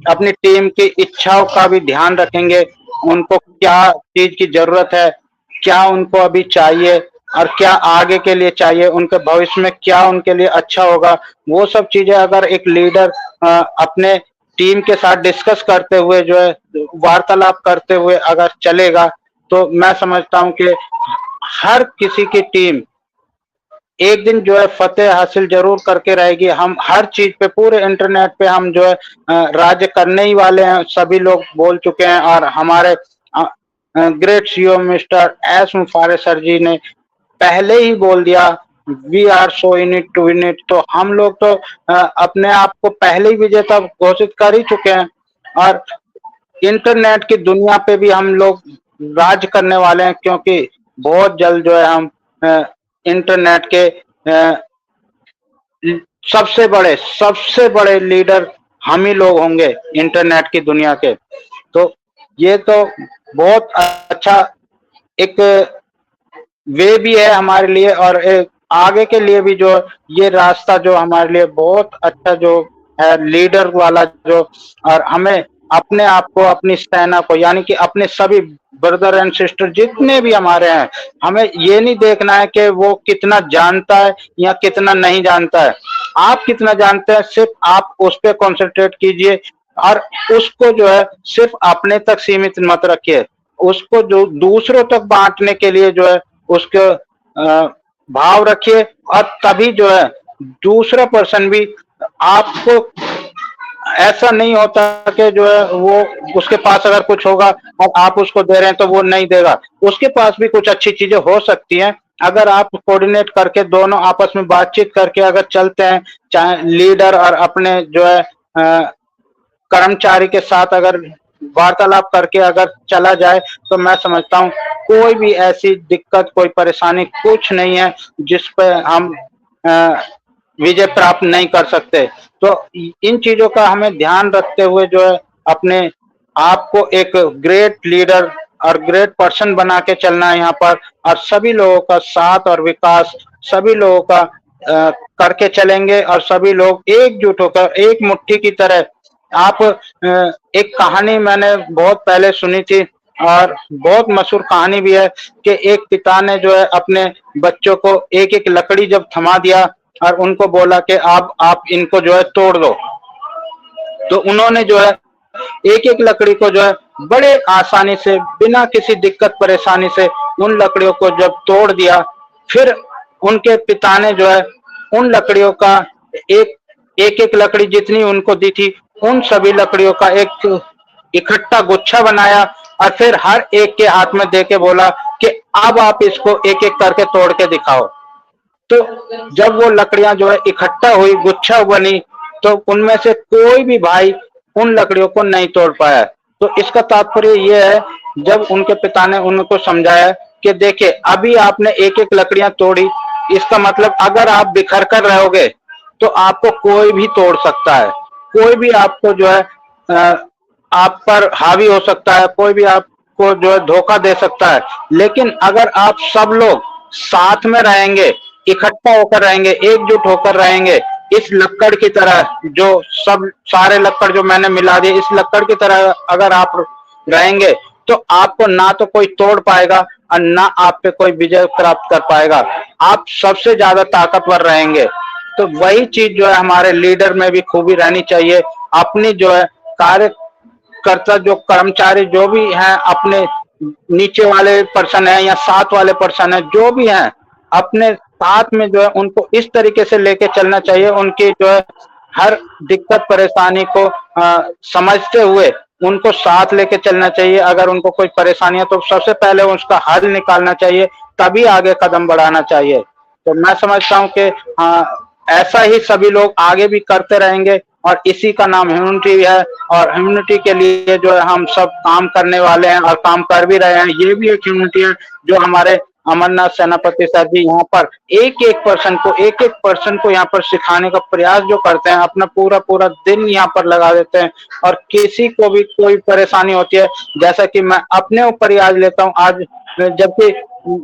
अपनी टीम की इच्छाओं का भी ध्यान रखेंगे, उनको क्या चीज की जरूरत है, क्या उनको अभी चाहिए, और क्या आगे के लिए चाहिए, उनके भविष्य में क्या उनके लिए अच्छा होगा, वो सब चीजें अगर एक लीडर अपने टीम के साथ डिस्कस करते हुए जो है वार्तालाप करते हुए अगर चलेगा, तो मैं समझता हूं कि हर किसी की टीम एक दिन जो है फतेह हासिल जरूर करके रहेगी। हम हर चीज पे, पूरे इंटरनेट पे हम जो है राज्य करने ही वाले हैं, सभी लोग बोल चुके हैं। और हमारे ग्रेट सीईओ मिस्टर एस मुफारे सर जी ने पहले ही बोल दिया, we are so in it to win it. तो हम लोग तो अपने आप को पहले ही विजेता घोषित कर ही चुके हैं, और इंटरनेट की दुनिया पे भी हम लोग राज करने वाले हैं, क्योंकि बहुत जल्द जो है हम इंटरनेट के सबसे बड़े लीडर हम ही लोग होंगे इंटरनेट की दुनिया के। तो ये तो बहुत अच्छा एक वे भी है हमारे लिए, और एक आगे के लिए भी जो ये रास्ता जो हमारे लिए बहुत अच्छा जो है लीडर वाला जो, और हमें अपने आप को, अपनी सेना को, यानी कि अपने सभी ब्रदर एंड सिस्टर जितने भी हमारे हैं, हमें ये नहीं देखना है कि वो कितना जानता है या कितना नहीं जानता है। आप कितना जानते हैं सिर्फ आप उस पर कॉन्सेंट्रेट कीजिए, और उसको जो है सिर्फ अपने तक सीमित मत रखिए, उसको जो दूसरों तक बांटने के लिए जो है उसके भाव रखिए, और तभी जो है दूसरा पर्सन भी आपको, ऐसा नहीं होता कि जो है वो उसके पास अगर कुछ होगा और आप उसको दे रहे हैं तो वो नहीं देगा, उसके पास भी कुछ अच्छी चीजें हो सकती हैं। अगर आप कोऑर्डिनेट करके दोनों आपस में बातचीत करके अगर चलते हैं, चाहे लीडर और अपने जो है कर्मचारी के साथ अगर वार्तालाप करके अगर चला जाए, तो मैं समझता हूँ कोई भी ऐसी दिक्कत, कोई परेशानी कुछ नहीं है जिस पे हम विजय प्राप्त नहीं कर सकते। तो इन चीजों का हमें ध्यान रखते हुए जो है अपने आप को एक ग्रेट लीडर और ग्रेट पर्सन बना के चलना है यहाँ पर, और सभी लोगों का साथ और विकास सभी लोगों का करके चलेंगे, और सभी लोग एकजुट होकर एक मुट्ठी की तरह। आप एक कहानी मैंने बहुत पहले सुनी थी और बहुत मशहूर कहानी भी है कि एक पिता ने जो है अपने बच्चों को एक एक लकड़ी जब थमा दिया और उनको बोला कि आप इनको जो है तोड़ दो, तो उन्होंने जो है एक एक लकड़ी को जो है बड़े आसानी से बिना किसी दिक्कत परेशानी से उन लकड़ियों को जब तोड़ दिया, फिर उनके पिता ने जो है उन लकड़ियों का एक एक लकड़ी जितनी उनको दी थी उन सभी लकड़ियों का एक इकट्ठा गुच्छा बनाया और फिर हर एक के हाथ में देके बोला कि अब आप इसको एक एक करके तोड़ के दिखाओ। तो जब वो लकड़ियां जो है इकट्ठा हुई, गुच्छा बनी, तो उनमें से कोई भी भाई उन लकड़ियों को नहीं तोड़ पाया। तो इसका तात्पर्य ये है, जब उनके पिता ने उनको समझाया कि देखिए अभी आपने एक एक लकड़ियां तोड़ी, इसका मतलब अगर आप बिखर कर रहोगे तो आपको कोई भी तोड़ सकता है, कोई भी आपको जो है आप पर हावी हो सकता है, कोई भी आपको जो है धोखा दे सकता है। लेकिन अगर आप सब लोग साथ में रहेंगे, इकट्ठा होकर रहेंगे, एकजुट होकर रहेंगे, इस लक्कड़ की तरह, जो सब सारे लक्कड़ जो मैंने मिला दिए, इस लक्कड़ की तरह अगर आप रहेंगे तो आपको ना तो कोई तोड़ पाएगा और ना आप पे कोई विजय प्राप्त कर पाएगा, आप सबसे ज्यादा ताकतवर रहेंगे। तो वही चीज जो है हमारे लीडर में भी खूबी रहनी चाहिए। अपनी जो है कार्यकर्ता, जो कर्मचारी जो भी हैं, अपने नीचे वाले पर्सन है या साथ वाले पर्सन है, जो भी हैं, अपने साथ में जो है उनको इस तरीके से लेके चलना चाहिए, उनकी जो है हर दिक्कत परेशानी को समझते हुए उनको साथ लेके चलना चाहिए। अगर उनको कोई परेशानी है तो सबसे पहले उसका हल निकालना चाहिए, तभी आगे कदम बढ़ाना चाहिए। तो मैं समझता हूँ कि ऐसा ही सभी लोग आगे भी करते रहेंगे, और इसी का नाम ह्यूमनिटी है, और ह्यूमनिटी के लिए जो है हम सब काम करने वाले हैं और काम कर भी रहे हैं। ये भी एक ह्यूमनिटी है जो हमारे अमरनाथ सेनापति सर जी यहाँ पर एक एक पर्सन को यहाँ पर सिखाने का प्रयास जो करते हैं, अपना पूरा पूरा दिन यहाँ पर लगा देते हैं। और किसी को भी कोई परेशानी होती है, जैसा कि मैं अपने ऊपर ही आज लेता हूँ, आज जबकि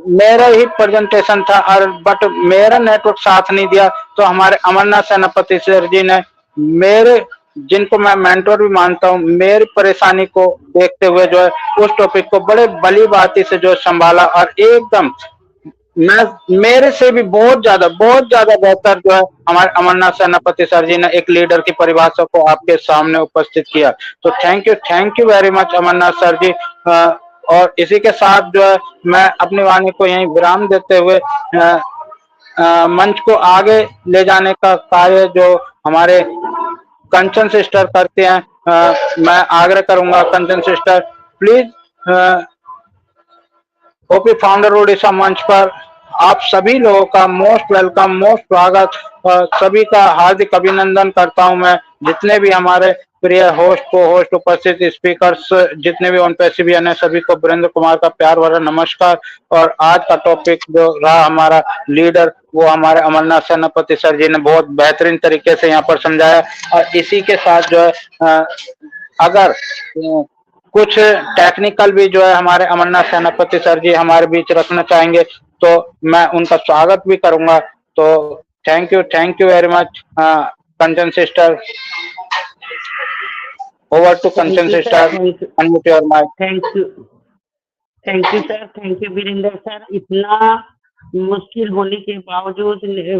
मेरा ही प्रेजेंटेशन था और बट मेरा नेटवर्क साथ नहीं दिया, तो हमारे अमरनाथ सेनापति सर जी ने मेरे, जिनको मैं मेंटोर भी मानता हूँ, मेरी परेशानी को देखते हुए जो है उस टॉपिक को बड़े भली बाती से जो संभाला, और एकदम मेरे से भी बहुत ज्यादा बेहतर जो है हमारे अमरनाथ सेनापति सर जी ने एक लीडर की परिभाषा को आपके सामने उपस्थित किया। तो thank you very much Amarnath sir ji. और इसी के साथ जो है मैं अपनी वाणी को यहीं विराम देते हुए मंच को आगे ले जाने का कार्य जो हमारे कंचन सिस्टर करते हैं, मैं आग्रह करूंगा, Kanchan sister please OP founder Odisha मंच पर आप सभी लोगों का मोस्ट वेलकम, मोस्ट स्वागत, सभी का हार्दिक अभिनंदन करता हूं मैं। जितने भी हमारे प्रिय होस्ट उपस्थित स्पीकर्स जितने भी ऑनपेसिवियन है, सभी को वीरेंद्र कुमार का प्यार भरा नमस्कार। और आज का टॉपिक जो रहा हमारा लीडर, वो हमारे अमरनाथ सेनापति सर जी ने बहुत बेहतरीन तरीके से यहाँ पर समझाया। और इसी के साथ जो है अगर कुछ टेक्निकल भी जो है हमारे अमरनाथ सेनापति सर जी हमारे बीच रखना चाहेंगे तो मैं उनका स्वागत भी करूंगा। तो thank you very much Kanchan sister. Over to Kanchan thank you sir, sister, unmute your mic. Thank you sir, thank you Virendra sir. इतना मुश्किल होने के बावजूद,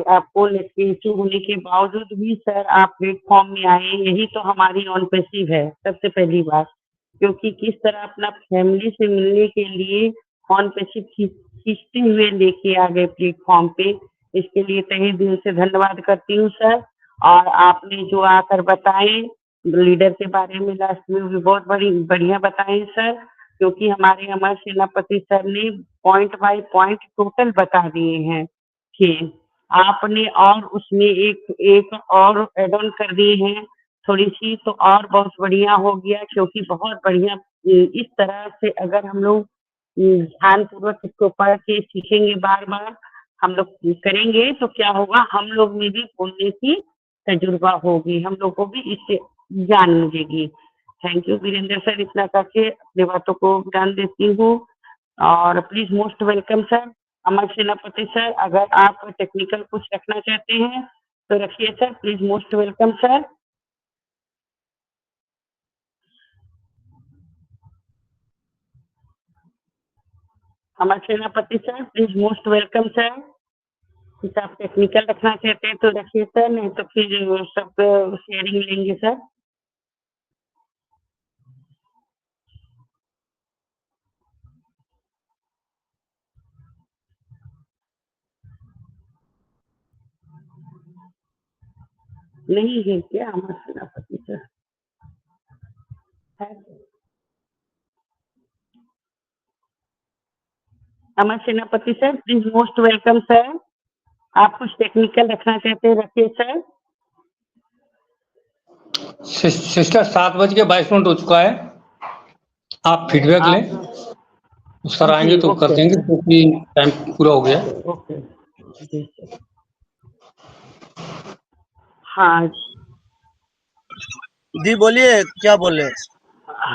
आपको नेट इशू होने के बावजूद भी सर आप प्लेटफॉर्म में आए, यही तो हमारी ऑन पैसिव है सबसे पहली बात। क्योंकि किस तरह अपना फैमिली से मिलने के लिए ऑन पैसिव खींचते हुए लेके आ गए प्लेटफॉर्म पे, इसके लिए तहे दिल से धन्यवाद करती हूँ सर। और आपने जो आकर बताए लीडर के बारे में लास्ट में भी बहुत बढ़िया बताए सर, क्योंकि हमारे अमर सेनापति सर ने पॉइंट बाय पॉइंट टोटल बता दिए हैं कि आपने, और उसमें एक और एड ऑन कर दिए हैं थोड़ी सी, तो और बहुत बढ़िया हो गया। क्योंकि बहुत बढ़िया इस तरह से अगर हम लोग ध्यान पूर्वक इसको पढ़ के सीखेंगे, बार बार हम लोग करेंगे, तो क्या होगा, हम लोग में भी बोलने की तजुर्बा होगी, हम लोग को भी इससे ज्ञान मिलेगी। थैंक यू वीरेंद्र सर, इतना करके अपनी बातों को ज्ञान देती हूँ। और please most welcome sir Amar Senapati sir, अगर आप टेक्निकल कुछ रखना चाहते हैं तो रखिए sir, please most welcome sir. Amar Senapati sir please most welcome sir. कुछ आप टेक्निकल रखना चाहते हैं तो रखिए सर, नहीं तो फिर सब शेयरिंग लेंगे सर। नहीं है क्या अमर सेनापति सर? है अमर Senapati sir please most welcome sir. आप कुछ टेक्निकल रखना चाहते हैं रखिए सर। सिस्टर 7:22 हो चुका है, आप फीडबैक लें। सर आएंगे जी तो कर ओके देंगे, सर, क्योंकि टाइम पूरा हो गया। ओके जी सर। हाँ जी बोलिए, क्या बोले?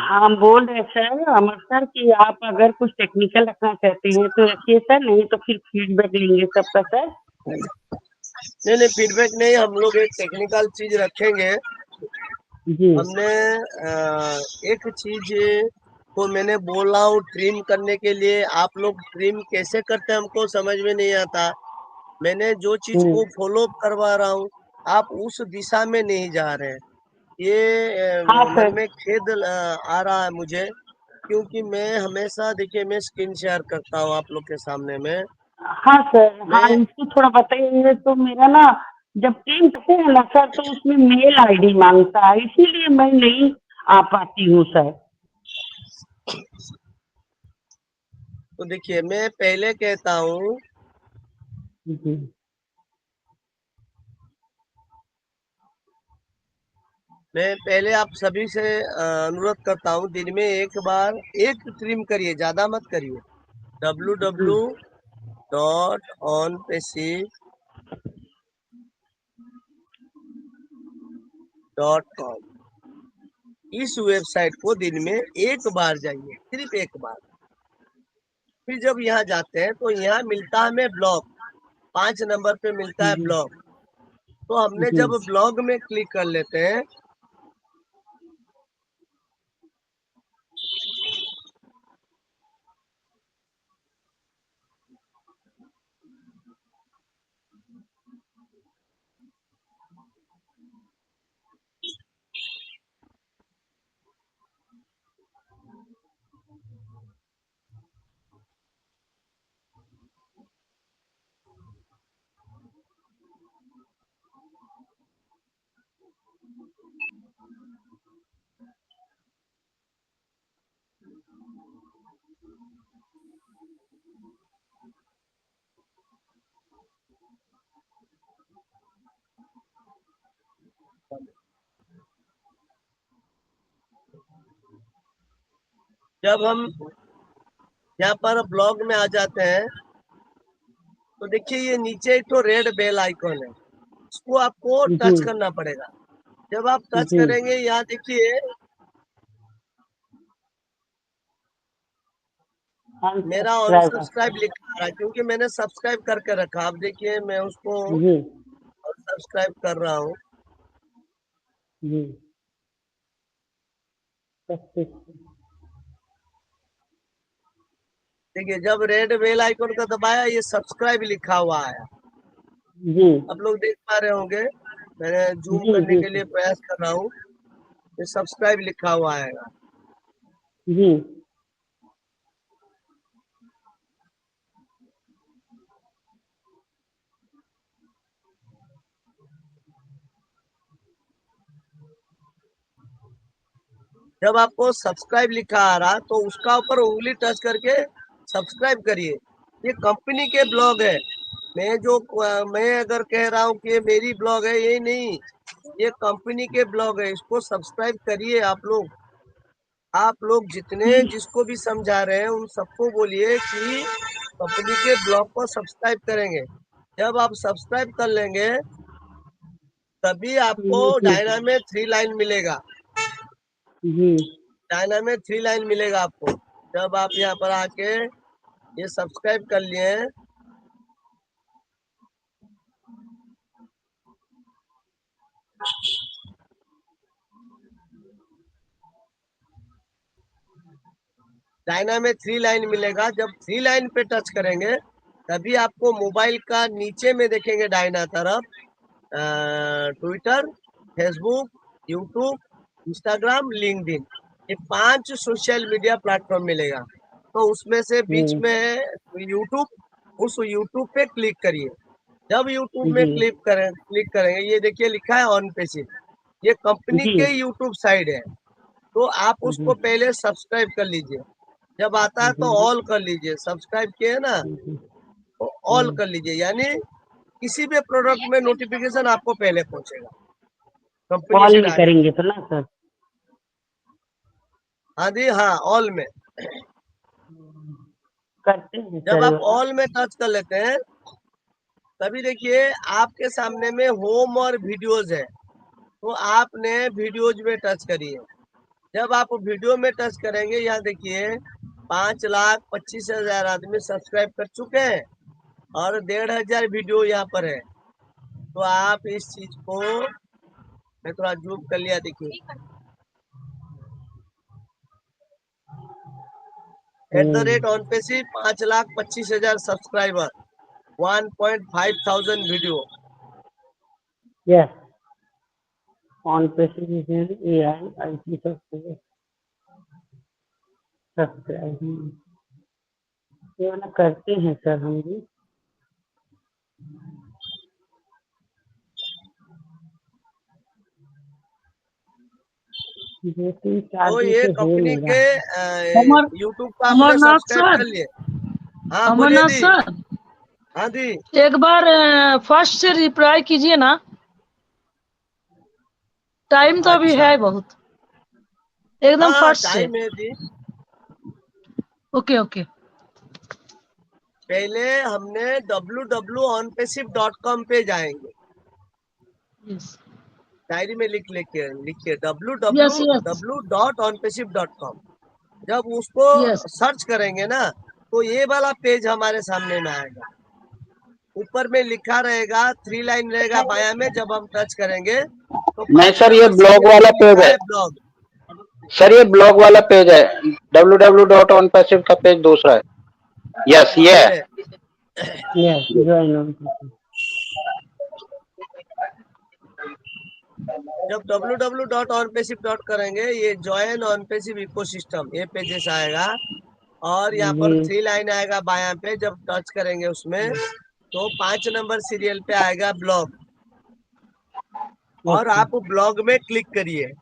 हम बोल रहे सर अमर सर कि आप अगर कुछ टेक्निकल रखना चाहते हैं तो रखिए सर, नहीं तो फिर फीडबैक लेंगे सबका सर। नहीं नहीं, फीडबैक नहीं, हम लोग एक टेक्निकल चीज रखेंगे। जी हमने एक चीज को मैंने बोला हूँ ट्रिम करने के लिए। आप लोग ट्रिम कैसे करते हैं हमको समझ में नहीं आता। मैंने जो चीज को फॉलो करवा रहा हूँ, आप उस दिशा में नहीं जा रहे हैं। ये हाँ मन सर, में खेद आ रहा है मुझे, क्योंकि मैं हमेशा, देखिए, मैं स्क्रीन शेयर करता हूँ आप लोग के सामने में। हाँ सर, हाँ मैं इसको थोड़ा बताइए। तो मेरा ना जब टीम करते हैं ना सर, तो उसमें मेल आईडी मांगता है, इसीलिए मैं नहीं आ पाती हूँ सर। तो देखिए, मैं पहले कहता हूँ, जी मैं पहले आप सभी से अनुरोध करता हूँ, दिन में एक बार एक ट्रिम करिए, ज्यादा मत करिए। जी www.onpassive.com, इस वेबसाइट को दिन में एक बार जाइए, सिर्फ एक बार। फिर जब यहाँ जाते हैं तो यहाँ मिलता है हमें ब्लॉग, 5 नंबर पे मिलता है जी ब्लॉग। तो हमने जी जब ब्लॉग में क्लिक कर लेते हैं, जब हम यहाँ पर ब्लॉग में आ जाते हैं, तो देखिए ये नीचे एक तो रेड बेल आइकॉन है, इसको आपको जी टच करना पड़ेगा। जब आप टच जी करेंगे, यहाँ देखिए मेरा अनसब्सक्राइबर। अनसब्सक्राइब लिखा रहा है क्योंकि मैंने सब्सक्राइब करके रखा। आप देखिए मैं उसको जी सब्सक्राइब कर रहा हूँ। जी सक्सेस देखिए जब रेड बेल आइकन का दबाया ये सब्सक्राइब लिखा हुआ है। जी आप लोग देख पा रहे होंगे, मैंने जूम जी करने जी के लिए प्रयास कर रहा हूँ। ये सब्सक्राइब लिखा हुआ है। जी जब आपको सब्सक्राइब लिखा आ रहा तो उसका ऊपर उंगली टच करके सब्सक्राइब करिए। ये कंपनी के ब्लॉग है। मैं अगर कह रहा हूँ कि ये मेरी ब्लॉग है, ये नहीं, ये कंपनी के ब्लॉग है। इसको सब्सक्राइब करिए। आप लोग जितने जिसको भी समझा रहे हैं उन सबको बोलिए कि कंपनी के ब्लॉग को सब्सक्राइब करेंगे। जब आप सब्सक्राइब कर लेंगे तभी आपको जी डायना में 3 लाइन मिलेगा। जी चाइना में 3 लाइन मिलेगा आपको। जब आप यहाँ पर आके ये सब्सक्राइब कर लिए हैं, चाइना में 3 लाइन मिलेगा। जब 3 लाइन पे टच करेंगे तभी आपको मोबाइल का नीचे में देखेंगे दाहिना तरफ Twitter, Facebook, YouTube, Instagram, LinkedIn, ये 5 सोशल मीडिया प्लेटफॉर्म मिलेगा। तो उसमें से बीच में है यूट्यूब। उस यूट्यूब पे क्लिक करिए। जब यूट्यूब में जी क्लिक करेंगे, ये देखिए लिखा है ऑन पेज। ये कंपनी जी के यूट्यूब साइड है। तो आप जी उसको पहले सब्सक्राइब कर लीजिए। जब आता है तो ऑल कर लीजिए। सब्सक्राइब किए ना तो ऑल कर लीजिए, यानी किसी भी प्रोडक्ट में नोटिफिकेशन आपको पहले पहुंचेगा कंपनी कॉल से में डायरेक्ट। करेंगे तो ना सर। हाँ जी, हाँ, ऑल में। करते हैं जब सर ये आप वाला। ऑल में टच कर लेते हैं तभी देखिए आपके सामने में होम और वीडियोज है। तो आपने वीडियोज में टच करिए। जब आप वीडियो में टच करेंगे, यहाँ देखिए 5,25,000 आदमी सब्सक्राइब कर चुके हैं और 1,500 वीडियो यहाँ पर है। तो आप इस चीज को मैं थोड़ा जूम कर लिया, देखिए @ ऑन पेसी 5,25,000 सब्सक्राइबर, 1.5 थाउजेंड वीडियो। यस ऑन पेसिफिकेशन एआई आईटी सब्सक्राइब ये वाला करते हैं सर हम भी। 2 3 4 तो दिन ये से हो कंपनी नहीं के रहा। अमर यूट्यूब का आपने अमरनाथ सब्सक्राइब सर, कर लिए। हाँ बोलिए अमरनाथ दी। सर, हाँ दी। एक बार फर्स्ट से रिप्लाई कीजिए ना। टाइम तो अभी अच्छा, है बहुत, एकदम हाँ फर्स्ट से। टाइम है दी। Okay okay. पहले हमने www.onpassive.com पे जाएंगे। यस डायरी में लिखिए यस यस www.onpassive.com। जब उसको यस। सर्च करेंगे ना तो ये वाला पेज हमारे सामने में आएगा। ऊपर में लिखा रहेगा, 3 लाइन रहेगा बाया में। जब हम टच करेंगे तो नहीं 5 सर, ये नंबर ब्लॉग सीरियल वाला पे पेज लिखा है। है ब्लॉग। सर ये ब्लॉग वाला पेज है, www.onpassive का पेज दूसरा है। यस ये ये है। है। Yes join on Pacific. जब www.onpassive करेंगे, ये जॉइन ऑनपेसिव इकोसिस्टम ये पेजेस आएगा और यहाँ पर जी 3 लाइन आएगा बायां पे। जब टच करेंगे उसमें तो 5 नंबर सीरियल पे आएगा ब्लॉग और ओके। आप ब्लॉग में क्लिक करिए।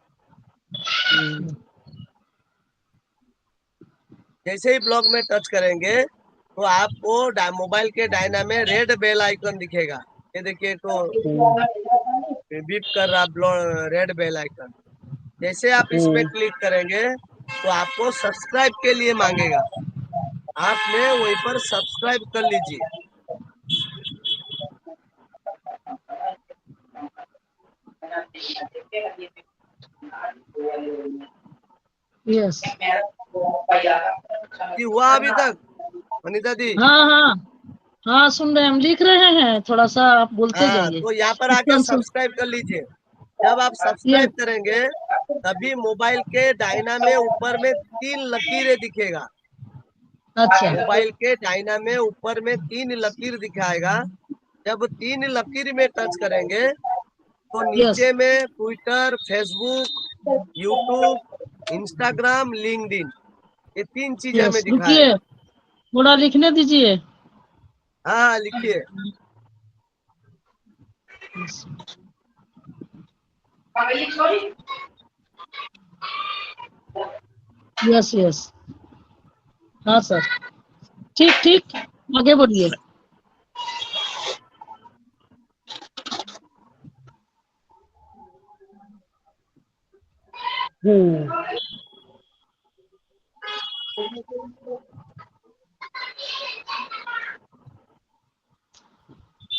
जैसे ही ब्लॉग में टच करेंगे तो आपको मोबाइल के डायना में रेड बेल आइकन दिखेगा। ये देखिए तो बीप कर रहा रेड बेल आइकन। जैसे आप इसमें क्लिक करेंगे तो आपको सब्सक्राइब के लिए मांगेगा। आपने वहीं पर सब्सक्राइब कर लीजिए। यस कि हुआ अभी तक अनिता दी? हाँ हाँ हाँ सुन रहे हैं, हम लिख रहे हैं, थोड़ा सा आप बोलते हाँ, जाइए। तो यहाँ पर इसको आके हम सब्सक्राइब कर लीजिए। जब आप ये सब्सक्राइब करेंगे तभी मोबाइल के दाहिना में ऊपर में 3 लकीरें दिखेगा। अच्छा मोबाइल के दाहिना में ऊपर में 3 लकीर दिखाएगा। जब 3 लकीर में टच करेंगे तो यस नीचे में Twitter, Facebook, YouTube, Instagram, LinkedIn, ये 3 चीजें यस, हमें रुकिए दिखाएगा। थोड़ा लिखने दीजिए। हाँ, लिखिए। यस यस, हाँ सर, ठीक ठीक, आगे बढ़िए।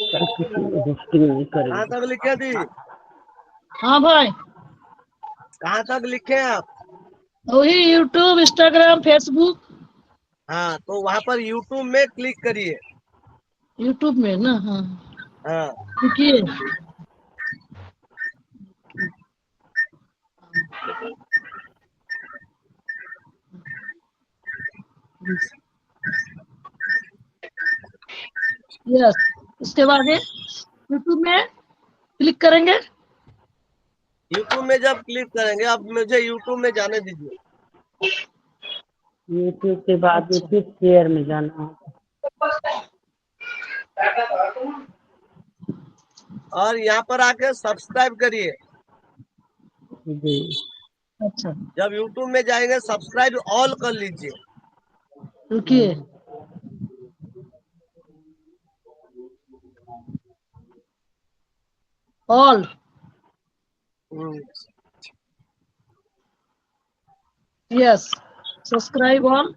कल किसी होस्टिंग नहीं कहाँ करेंगे। तक लिखे थी? हाँ भाई, कहाँ तक लिखे आप? वही यूट्यूब, इंस्टाग्राम, फेसबुक। हाँ, तो वहाँ पर यूट्यूब में क्लिक करिए। यूट्यूब में ना, हाँ हाँ, रुकिए। यस, उसके बाद यूट्यूब में क्लिक करेंगे। यूट्यूब में जब क्लिक करेंगे, अब मुझे यूट्यूब में जाने दीजिए। यूट्यूब के बाद में अच्छा फिर शेयर में जाना है। और यहाँ पर आके सब्सक्राइब करिए। जी अच्छा, जब यूट्यूब में जाएंगे सब्सक्राइब ऑल कर लीजिए। रुकिए। ऑल, हम्म, यस, सब्सक्राइब ऑल।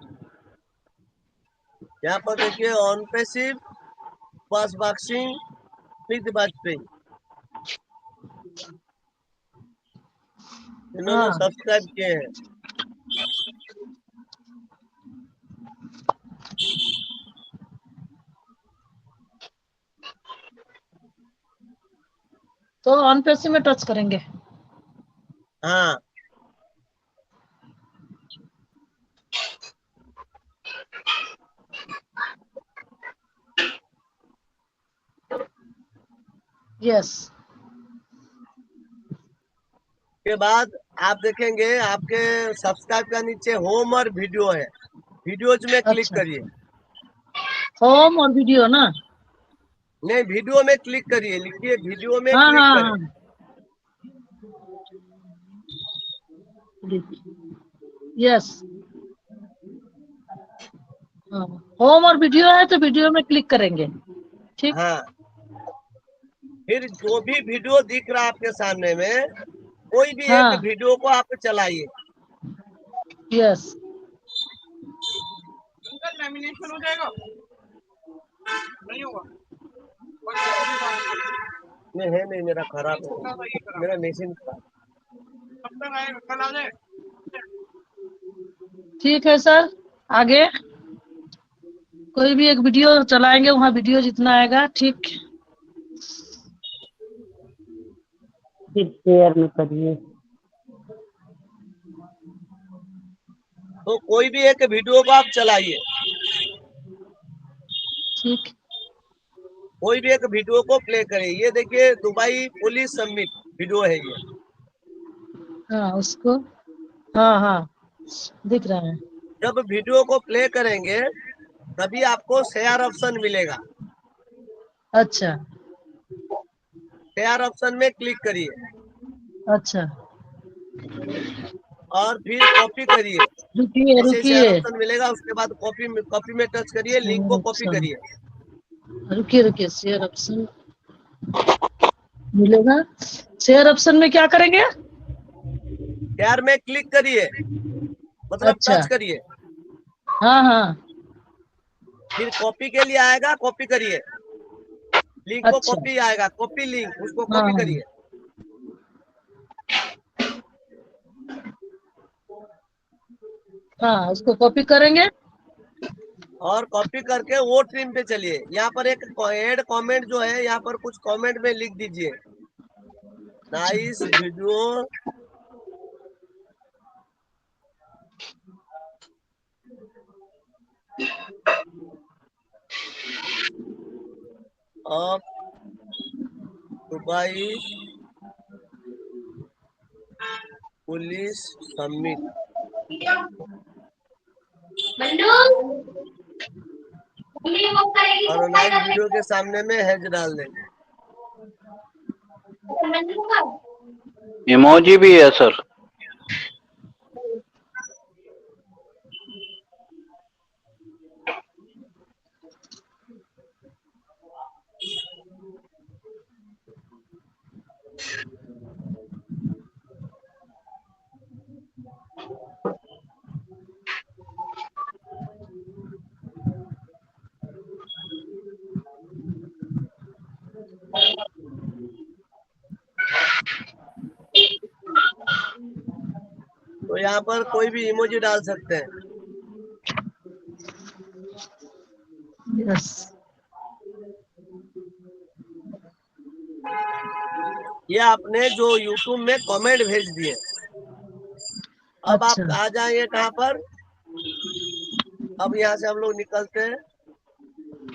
यहाँ पर देखिए ऑन पैसिव, बस बॉक्सिंग, विद वाजपेयी, इन्होंने हाँ सब्सक्राइब किए हैं। तो ऑन पे में टच करेंगे। हाँ, यस के बाद आप देखेंगे आपके सब्सक्राइब का नीचे होम और वीडियो है। वीडियोज में क्लिक अच्छा, करिए। होम और वीडियो ना। नहीं, वीडियो में क्लिक करिए, लिखिए वीडियो में हाँ क्लिक हाँ करें। हाँ, यस, हाँ, होम और वीडियो है तो वीडियो में क्लिक करेंगे। ठीक, हाँ, फिर जो भी वीडियो दिख रहा है आपके सामने में, कोई भी एक हाँ वीडियो को आप चलाइए। यस, लैमिनेशन हो जाएगा? नहीं होगा। नहीं है, नहीं, मेरा खराब है, मेरा मशीन खराब। कब तक आएगा? कल आ जाए? ठीक है सर, आगे कोई भी एक वीडियो चलाएंगे, वहाँ वीडियो जितना आएगा। ठीक, फिर शेयर में करिए। तो कोई भी एक वीडियो को आप चलाइए। ठीक, कोई भी एक वीडियो को प्ले करिए। ये देखिए दुबई पुलिस समिट वीडियो है ये। हाँ उसको, हाँ हाँ दिख रहा है। जब वीडियो को प्ले करेंगे तभी आपको शेयर ऑप्शन मिलेगा। अच्छा शेयर ऑप्शन में क्लिक करिए अच्छा, और फिर कॉपी करिए। रुकिए जैसे शेयर रुकिए, ऑप्शन मिलेगा उसके बाद कॉपी में टच करिए, लिंक शेयर को कॉपी ऑप्शन, करिए। रुकिए रुकिए, शेयर ऑप्शन मिलेगा। शेयर ऑप्शन में क्या करेंगे? शेयर में क्लिक करिए, मतलब अच्छा, टच करिए। हाँ हाँ, फिर कॉपी के लिए आएगा, कॉपी करिए। लिंक को अच्छा, कॉपी आएगा, कॉपी लिंक, उसको हाँ कॉपी हाँ करिए। हाँ, उसको कॉपी करेंगे। और कॉपी करके वो ट्रिम पे चलिए। यहाँ पर एक ऐड कमेंट जो है, यहाँ पर कुछ कमेंट में लिख दीजिए, nice video of Dubai police summit. और नाइस वीडियो के सामने में हैज डाल देंगे। इमोजी भी है सर। तो यहाँ पर कोई भी इमोजी डाल सकते हैं। यस। ये आपने जो YouTube में कमेंट भेज दिए, अब अच्छा। आप आ जाएंगे कहाँ पर, अब यहाँ से हम लोग निकलते हैं,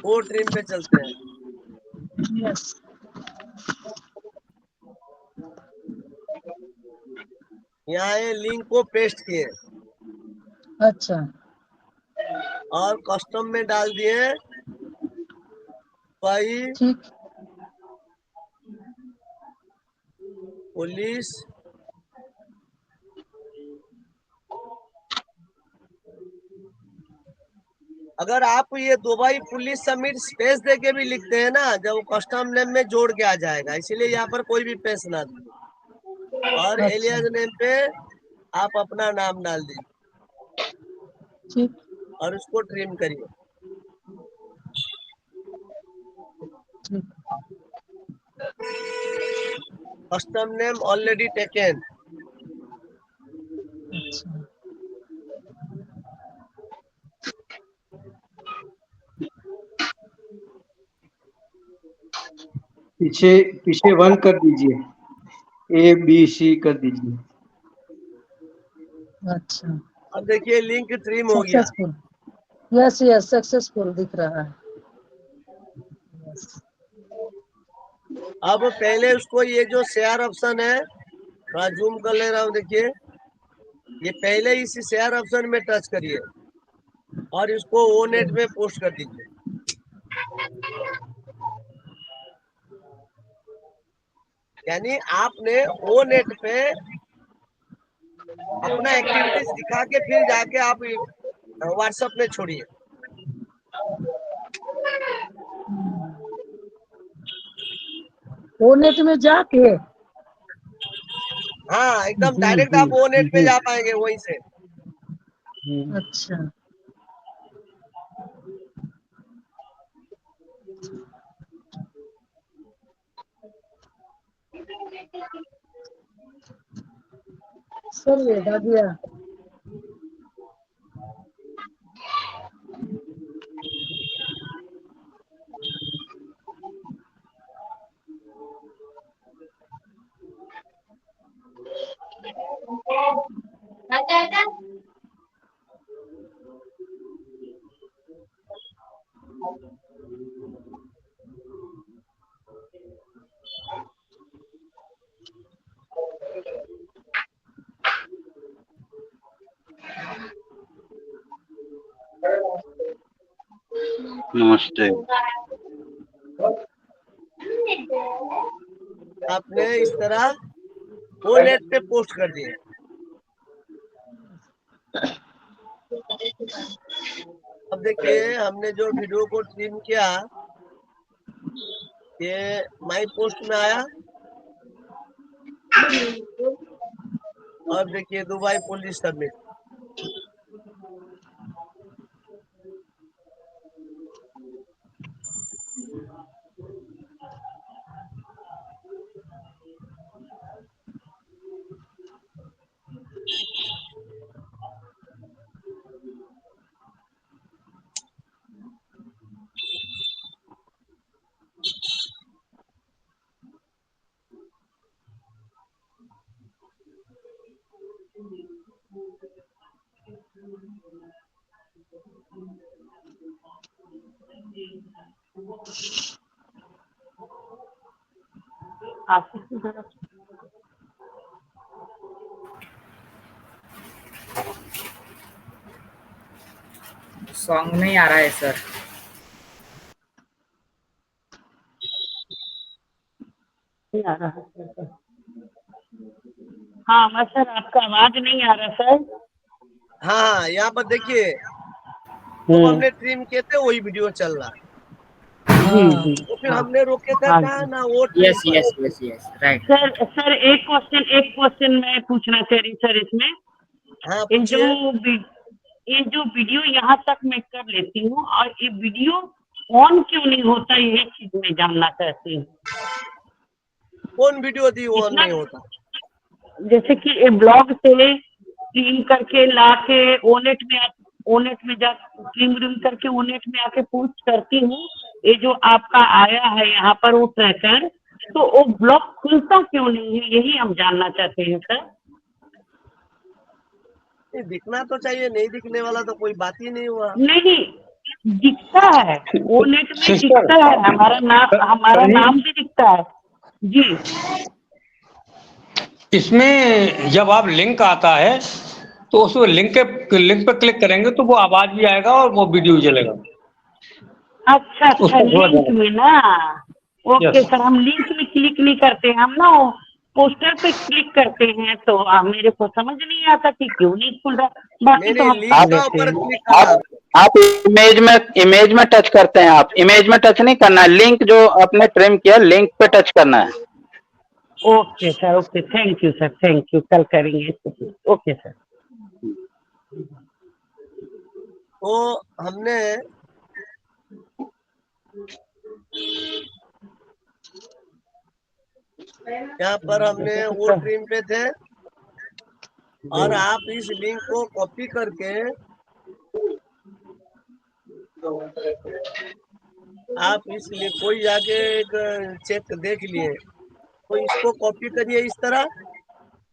वो ट्रिम पे चलते हैं। यस। यहाँ ये लिंक को पेस्ट किए अच्छा। और कस्टम में डाल दिए भाई ठीक। पुलिस अगर आप ये दुबई पुलिस समिट स्पेस दे के भी लिखते हैं ना, जब कस्टम नेम में जोड़ के आ जाएगा, इसीलिए यहाँ पर कोई भी स्पेस ना दीजिए। और अच्छा। एलियस नेम पे आप अपना नाम डाल दीजिए ठीक। और उसको ट्रिम करिए। ठीक। Custom name already taken. अच्छा। पीछे पीछे 1 कर दीजिए, ABC कर दीजिए। अच्छा। अब देखिए लिंक ट्रिम हो गया। सक्सेसफुल। यस यस, सक्सेसफुल दिख रहा है। यस। अब पहले उसको ये जो शेयर ऑप्शन है, थोड़ा जूम कर ले रहा हूँ, देखिए ये पहले इस शेयर ऑप्शन में टच करिए और इसको ओ नेट में पोस्ट कर दीजिए। यानी आपने ओ नेट पे अपना एक्टिविटीज दिखा के फिर जाके आप व्हाट्सएप में छोड़िए। वो नेट में जाके। हाँ, एकदम डायरेक्ट आप ओ नेट पे जा पाएंगे वहीं से। अच्छा। सर ये दादिया। नमस्ते। आपने इस तरह ओ नेट पे पोस्ट कर दिए। अब देखिए हमने जो वीडियो को ट्रिम किया, ये माई पोस्ट में आया और देखिए दुबई पुलिस समिट। आशीष की तरफ सॉन्ग नहीं आ रहा है सर। नहीं आ रहा है सर। हाँ मैं सर आपका आवाज नहीं आ रहा सर। हाँ, यहाँ पर देखिए, तो हमने ट्रिम किए थे वही वीडियो चल रहा है। जी जी तो फिर हाँ हमने रोके थे हाँ कहा जी ना, वो ट्रिम यस पर। Yes yes yes right. Sir एक क्वेश्चन मैं पूछना चाह रही सर इसमें। हाँ, ये पूछिए। जो वीडियो यहाँ तक मैं कर लेती हूँ और ये वीडियो ऑन क्यों नहीं होता, यही चीज मैं जानना चाहती हूँ। कौन वीडियो थी वो ऑन इतना नहीं होता? जैसे कि ये ब्लॉग से क्लीन करके ला के ओनेट में जा क्लीन व्रीम करके ओनेट में आके पोस्ट करती हूँ। ये जो आपका आया है यहाँ पर वो ट्रैकर, तो वो ब्लॉग खुलता क्यों नहीं है, यही हम जानना चाहते हैं सर। नहीं, दिखना तो चाहिए, नहीं दिखने वाला तो कोई बात ही नहीं हुआ। नहीं दिखता है, ओनेट में सिस्टर, दिखता है, हमारा सर जी, नाम भी दिखता है जी। इसमें जब आप लिंक आता है तो उस लिंक पे क्लिक करेंगे तो वो आवाज भी आएगा और वो वीडियो चलेगा। अच्छा उस अच्छा, पर थोड़ा लिंक ध्यान। में ना। Okay yes. सर, हम लिंक में क्लिक नहीं करते हैं, हम ना वो पोस्टर पे क्लिक करते हैं, तो मेरे को समझ नहीं आता कि क्यों नहीं खुल रहा। नहीं बाकी तो नहीं, हम लिंक कर आप का लेते ऊपर हैं। क्लिक करना है। आप इमेज में टच करते हैं। आप इमेज में टच नहीं करना है, लिंक जो आपने ट्रिम किया लिंक पे टच करना है। Okay sir, okay, thank you sir, thank you, कल करेंगे इसको। Okay sir. तो हमने यहाँ पर हमने वो ट्रिम पे थे, और आप इस लिंक को कॉपी करके आप इसलिए कोई जाके एक चेक देख लिए, तो इसको कॉपी करिए इस तरह,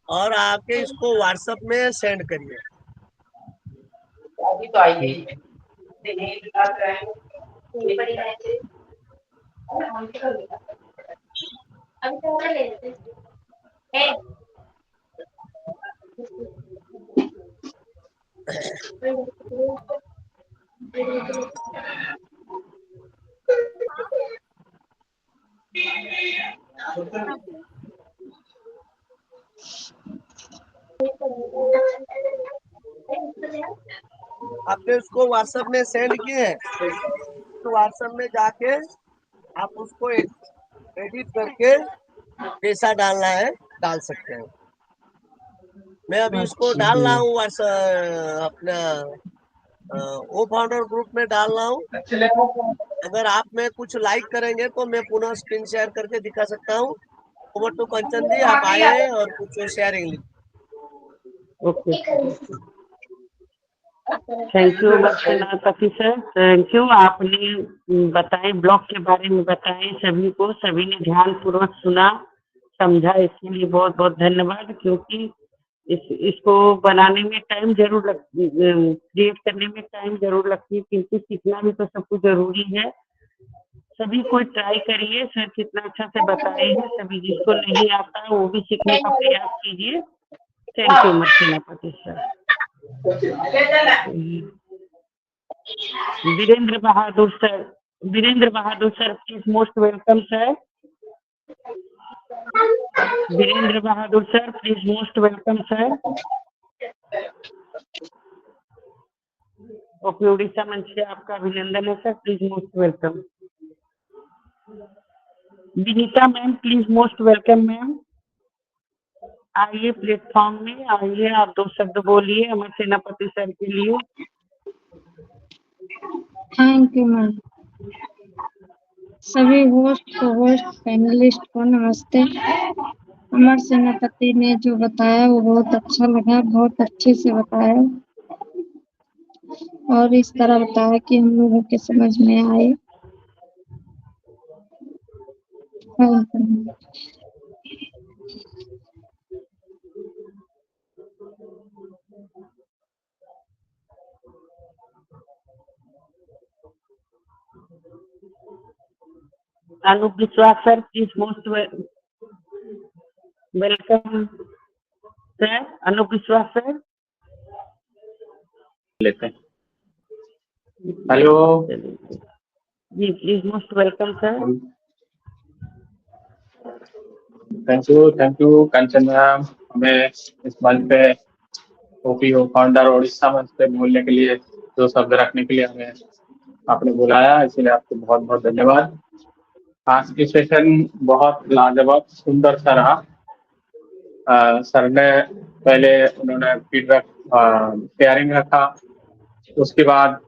और आके इसको व्हाट्सएप में सेंड करिए। अभी तो आई है। आपने उसको व्हाट्सएप में सेंड किए हैं, तो व्हाट्सएप में जाके आप उसको एडिट करके जैसा डालना है डाल सकते हैं। मैं अभी उसको डाल रहा हूँ व्हाट्सएप अपना ओ फाउंडर ग्रुप में डाल रहा हूँ। अगर आप में कुछ लाइक करेंगे तो मैं पुनः स्क्रीन शेयर करके दिखा सकता हूँ। ओवर टू कंचन जी, आप आए और कुछ शेयरिंग लिख। Okay, thank you Senapati sir, thank you. आपने बताए ब्लॉग के बारे में, बताए सभी को, सभी ने ध्यान पूर्वक सुना समझा, इसके लिए बहुत बहुत धन्यवाद। क्योंकि इसको बनाने में टाइम जरूर क्रिएट करने में टाइम जरूर लगती है, क्योंकि सीखना भी तो सब कुछ जरूरी है। सभी कोई ट्राई करिए, सर कितना अच्छा से बताए हैं, सभी जिसको नहीं आता वो भी सीखने का प्रयास कीजिए। Thank you Senapati sir. Virendra Bahadur sir please most welcome sir. Virendra Bahadur sir please most welcome sir. Okay, Odisha मंच से आपका अभिनंदन है sir, please most welcome. Vinita ma'am please most welcome ma'am. आइए प्लेटफॉर्म में आइए, आप दो शब्द बोलिए अमर सेनापति सर के लिए। Thank you ma'am. सभी होस्ट को होस्ट पैनलिस्ट को नमस्ते। अमर सेनापति ने जो बताया वो बहुत अच्छा लगा, बहुत अच्छे से बताया और इस तरह बताया कि हम लोगों के समझ में आए। Thank you. Anoop Vishwas sir, please most welcome sir. Anoop Vishwas sir लेते हैं। हेलो, जी, please most welcome sir. Thank you Kanchan ma'am, हमें इस मंच पे ओपीओ फाउंडर ओडिशा मंच पे बोलने के लिए, दो शब्द रखने के लिए हमें आपने बुलाया, इसलिए आपको बहुत बहुत धन्यवाद। आज की सेशन बहुत लाजवाब सुंदर सा रहा। सर ने पहले उन्होंने फीडबैक शेयरिंग रखा, उसके बाद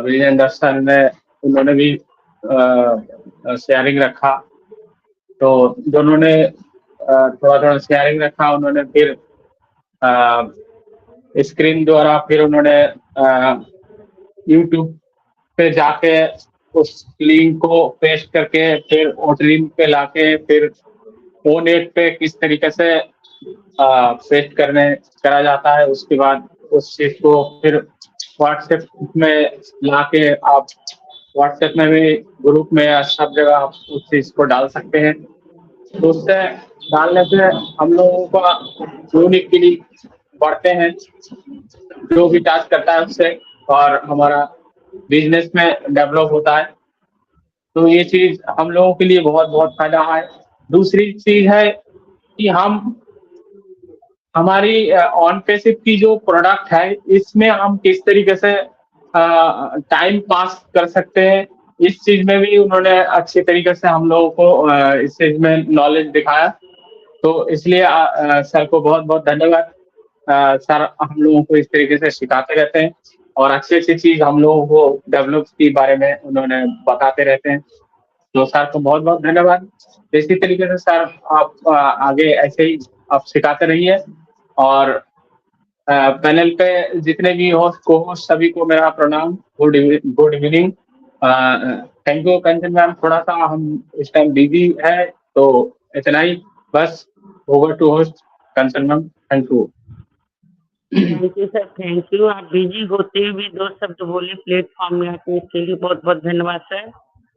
विजेंद्र सर ने उन्होंने भी शेयरिंग रखा, तो दोनों ने थोड़ा थोड़ा शेयरिंग रखा। उन्होंने फिर स्क्रीन द्वारा फिर उन्होंने यूट्यूब पे जाके उस लिंक को पेस्ट करके फिर ओटरीम पे लाके फिर फोनेट पे किस तरीके से पेस्ट करा जाता है, उसके बाद उस चीज को फिर व्हाट्सएप में लाके आप व्हाट्सएप में भी ग्रुप में या सब जगह आप उस चीज को डाल सकते हैं। तो उससे डालने से हम लोगों का यूनिकली बढ़ते हैं, जो भी टास्क करता है उससे, और हमारा बिजनेस में डेवलप होता है। तो ये चीज हम लोगों के लिए बहुत बहुत फायदा है। दूसरी चीज है कि हमारी ऑन पैसिव की जो प्रोडक्ट है, इसमें हम किस तरीके से टाइम पास कर सकते हैं, इस चीज में भी उन्होंने अच्छे तरीके से हम लोगों को इस चीज में नॉलेज दिखाया। तो इसलिए सर को बहुत बहुत धन्यवाद। सर हम लोगों को इस तरीके से सिखाते रहते हैं और अच्छी अच्छी चीज हम लोगों को डेवलप के बारे में उन्होंने बताते रहते हैं। तो सर को बहुत बहुत धन्यवाद। इसी तरीके से सर आप आगे ऐसे ही आप सिखाते रहिए। और पैनल पे जितने भी होस्ट को होस्ट सभी को मेरा प्रणाम, good evening. Thank you Kanchan ma'am, थोड़ा सा हम इस टाइम बिजी है, तो इतना ही बस। Over to host Kanchan ma'am, thank you. Thank you sir, thank you. आप बिजी होते हुए भी दो शब्द बोले प्लेटफॉर्म में आके, इसके लिए बहुत बहुत धन्यवाद सर।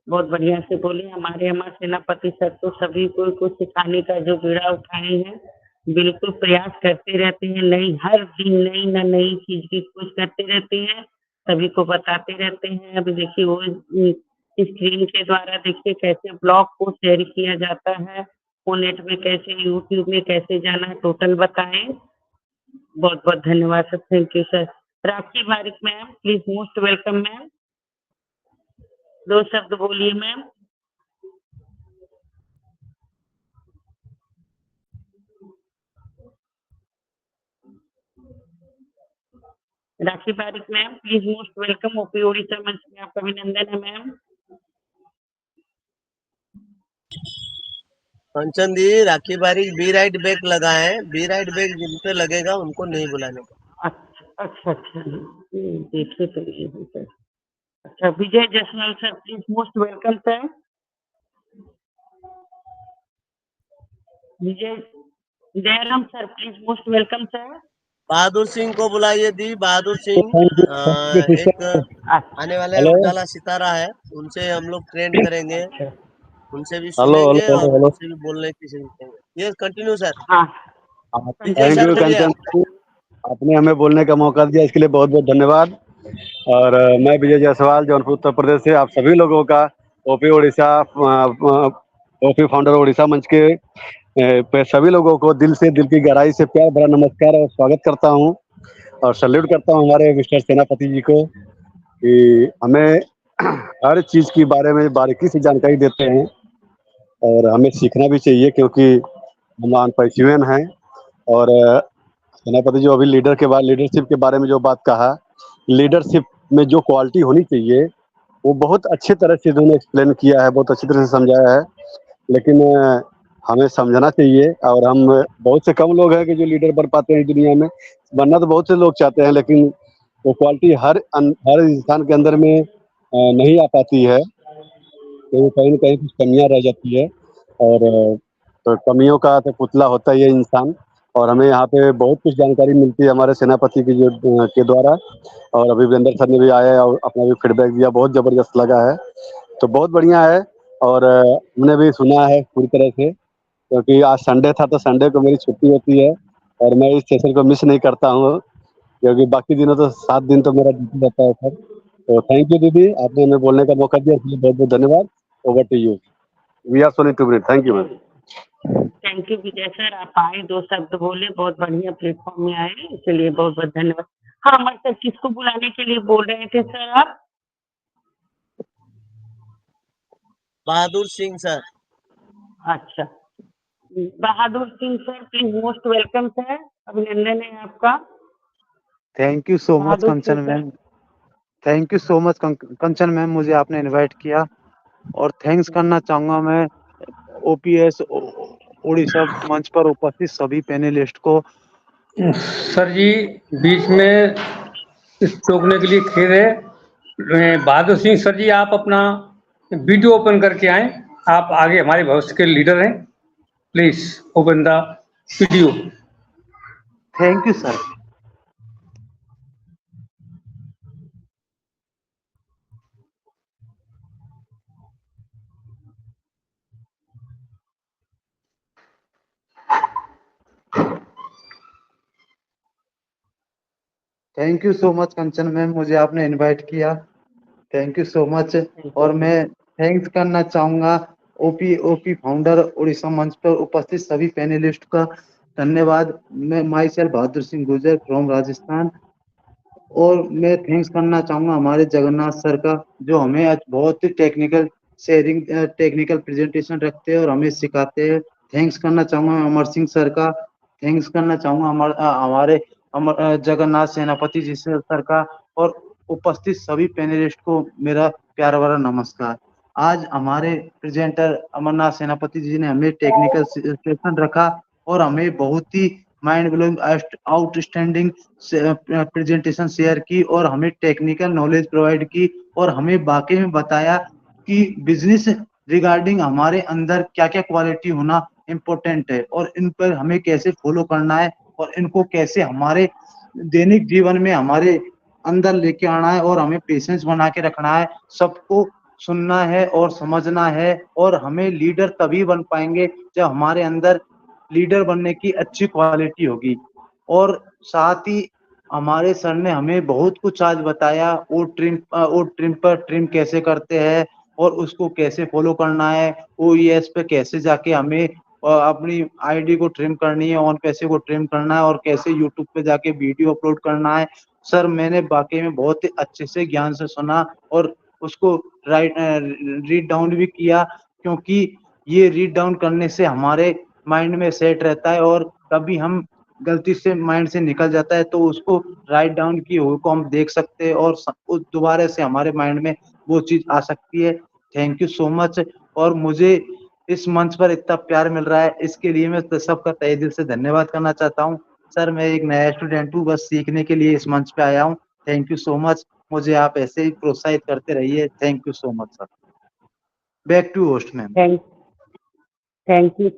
बहुत बढ़िया से बोले। हमारे अमर सेनापति सर तो सभी को कुछ सिखाने का जो बीड़ा उठाए हैं, बिल्कुल प्रयास करते रहते हैं। हर दिन नई न नई चीज की खोज करते रहते हैं, सभी को बताते रहते हैं। अभी देखिए वो स्क्रीन के द्वारा देखिए कैसे ब्लॉग को शेयर किया जाता है, फोनेट में कैसे, यूट्यूब में कैसे जाना है, टोटल बताएं। बहुत बहुत धन्यवाद sir, thank you sir. Rakhi Barik ma'am, please most welcome ma'am, दो शब्द बोलिए ma'am. Rakhi Barik ma'am, please most welcome. OP Odisha मंच में आपका अभिनंदन है मैम। कंचन दी, राखी बारिक बी राइट बैक लगाए, बी राइट बैक जिन पे लगेगा उनको नहीं बुलाने का। अच्छा देखिए तो ये है सर। अच्छा, Vijay Jaswal sir, please most welcome sir. Vijay Jairam sir, please most welcome sir. Bahadur Singh को बुलाइए दी, बहादुर सिंह एक आने वाले उजाला सितारा है, उनसे हम लोग ट्रेंड करेंगे, उनसे भी सुनेंगे और उनसे भी बोलने की सीखेंगे। ये कंटिन्यू सर। थैंक यू कंचन, आपने हमें बोलने का मौका दिया, इसके लिए बहुत बहुत धन्यवाद। और मैं विजय जायसवाल, जौनपुर उत्तर प्रदेश से आप सभी लोगों का OP Odisha OP founder Odisha मंच के पे सभी लोगों को दिल की गहराई से प्यार भरा नमस्कार और स्वागत करता हूं और सैल्यूट करता हूं हमारे मिस्टर सेनापति जी को, कि हमें हर चीज़ के बारे में बारीकी से जानकारी देते हैं और हमें सीखना भी चाहिए, क्योंकि हम अनपरिचित हैं। और सेनापति जो अभी लीडरशिप के बारे में जो बात कहा, लीडरशिप में जो क्वालिटी होनी चाहिए वो बहुत अच्छे तरह से उन्होंने एक्सप्लेन किया है, बहुत अच्छी तरह से समझाया है। लेकिन हमें समझना चाहिए, और हम बहुत से कम लोग हैं कि जो लीडर बन पाते हैं दुनिया में। बनना तो बहुत से लोग चाहते हैं, लेकिन वो क्वालिटी हर इंसान के अंदर में नहीं आ पाती है, तो कहीं ना कहीं कुछ कमियां रह जाती है। और तो कमियों का तो पुतला होता ही है इंसान। और हमें यहाँ पे बहुत कुछ जानकारी मिलती है हमारे सेनापति की के द्वारा। और अभी वीरेंद्र सर ने भी आया और अपना भी फीडबैक दिया, बहुत ज़बरदस्त लगा है। तो बहुत बढ़िया है। और हमने भी सुना है पूरी तरह से, क्योंकि आज संडे था तो संडे को मेरी छुट्टी होती है और मैं इस सेशन को मिस नहीं करता हूँ, क्योंकि बाकी दिनों तो 7 दिन तो मेरा ड्यूटी रहता है सर। तो थैंक यू दीदी, आपने हमें बोलने का मौका दिया, इसलिए बहुत बहुत धन्यवाद। Over to you, we are सोनी two minute. Thank you ma'am. Thank you Vijay sir, आप आए, 2 शब्द बोले, बहुत बढ़िया प्लेटफॉर्म में आए, इसलिए बहुत बहुत धन्यवाद। हाँ अमर सर, किसको बुलाने के लिए बोल रहे थे सर आप? बहादुर सिंह सर। अच्छा, Bahadur Singh sir please most welcome sir, अभिनंदन है आपका। Thank you so much Bahadur Kanchan Singh sir. Ma'am, thank you so much Kanchan ma'am, मुझे आपने इनवाइट किया। और थैंक्स करना चाहूँगा मैं ओपीएस उड़ीसा मंच पर उपस्थित सभी पैनलिस्ट को। सर जी बीच में टोकने के लिए खेद है। बहादुर सिंह सर जी, आप अपना वीडियो ओपन करके आए, आप आगे हमारे भविष्य के लीडर हैं, please open the video. Thank you sir. Thank you so much Kanchan ma'am, मुझे आपने इनवाइट किया, थैंक यू सो मच। और मैं थैंक्स करना चाहूँगा ओपी फाउंडर उड़ीसा मंच पर उपस्थित सभी पैनलिस्ट का धन्यवाद। मैं my self Bahadur Singh Gurjar from Rajasthan. और मैं थैंक्स करना चाहूँगा हमारे जगन्नाथ सर का, जो हमें आज बहुत ही टेक्निकल प्रेजेंटेशन रखते हैं और हमें सिखाते हैं। थैंक्स करना चाहूँगा अमर सिंह सर का, थैंक्स करना चाहूँगा हमारे जगन्नाथ सेनापति जी सर का। और उपस्थित सभी पैनलिस्ट को मेरा प्यार भरा नमस्कार। आज हमारे प्रेजेंटर अमरनाथ सेनापति जी ने हमें टेक्निकल सेशन रखा और हमें बहुत ही mind blowing outstanding presentation share की और हमें टेक्निकल नॉलेज प्रोवाइड की और हमें वाकई में बताया कि बिजनेस रिगार्डिंग हमारे अंदर क्या क्या क्वालिटी होना इम्पोर्टेंट है और इन पर हमें कैसे फॉलो करना है और इनको कैसे हमारे दैनिक जीवन में हमारे अंदर लेके आना है और हमें पेशेंस बना के रखना है, सबको सुनना है और समझना है। और हमें लीडर तभी बन पाएंगे जब हमारे अंदर लीडर बनने की अच्छी क्वालिटी होगी। और साथ ही हमारे सर ने हमें बहुत कुछ आज बताया, वो ट्रिम कैसे करते हैं और उसको कैसे फॉलो करना है, ओईएस पे कैसे जाके हमें अपनी आईडी को ट्रिम करनी है, ऑन पैसे को ट्रिम करना है और कैसे यूट्यूब पे जाके वीडियो अपलोड करना है। सर मैंने वाकई में बहुत ही अच्छे से ज्ञान से सुना और उसको रीड डाउन भी किया, क्योंकि ये रीड डाउन करने से हमारे माइंड में सेट रहता है और कभी हम गलती से माइंड से निकल जाता है तो उसको राइट डाउन की को हम देख सकते हैं और दोबारा से हमारे माइंड में वो चीज आ सकती है। Thank you so much. और मुझे इस मंच पर इतना प्यार मिल रहा है, इसके लिए मैं सबका तहे दिल से धन्यवाद करना चाहता हूँ। सर मैं एक नया स्टूडेंट हूँ, बस सीखने के लिए इस मंच पे आया हूँ। थैंक यू सो मच, मुझे आप ऐसे ही प्रोत्साहित करते रहिए। Thank you so much sir. Back to host ma'am. Thank you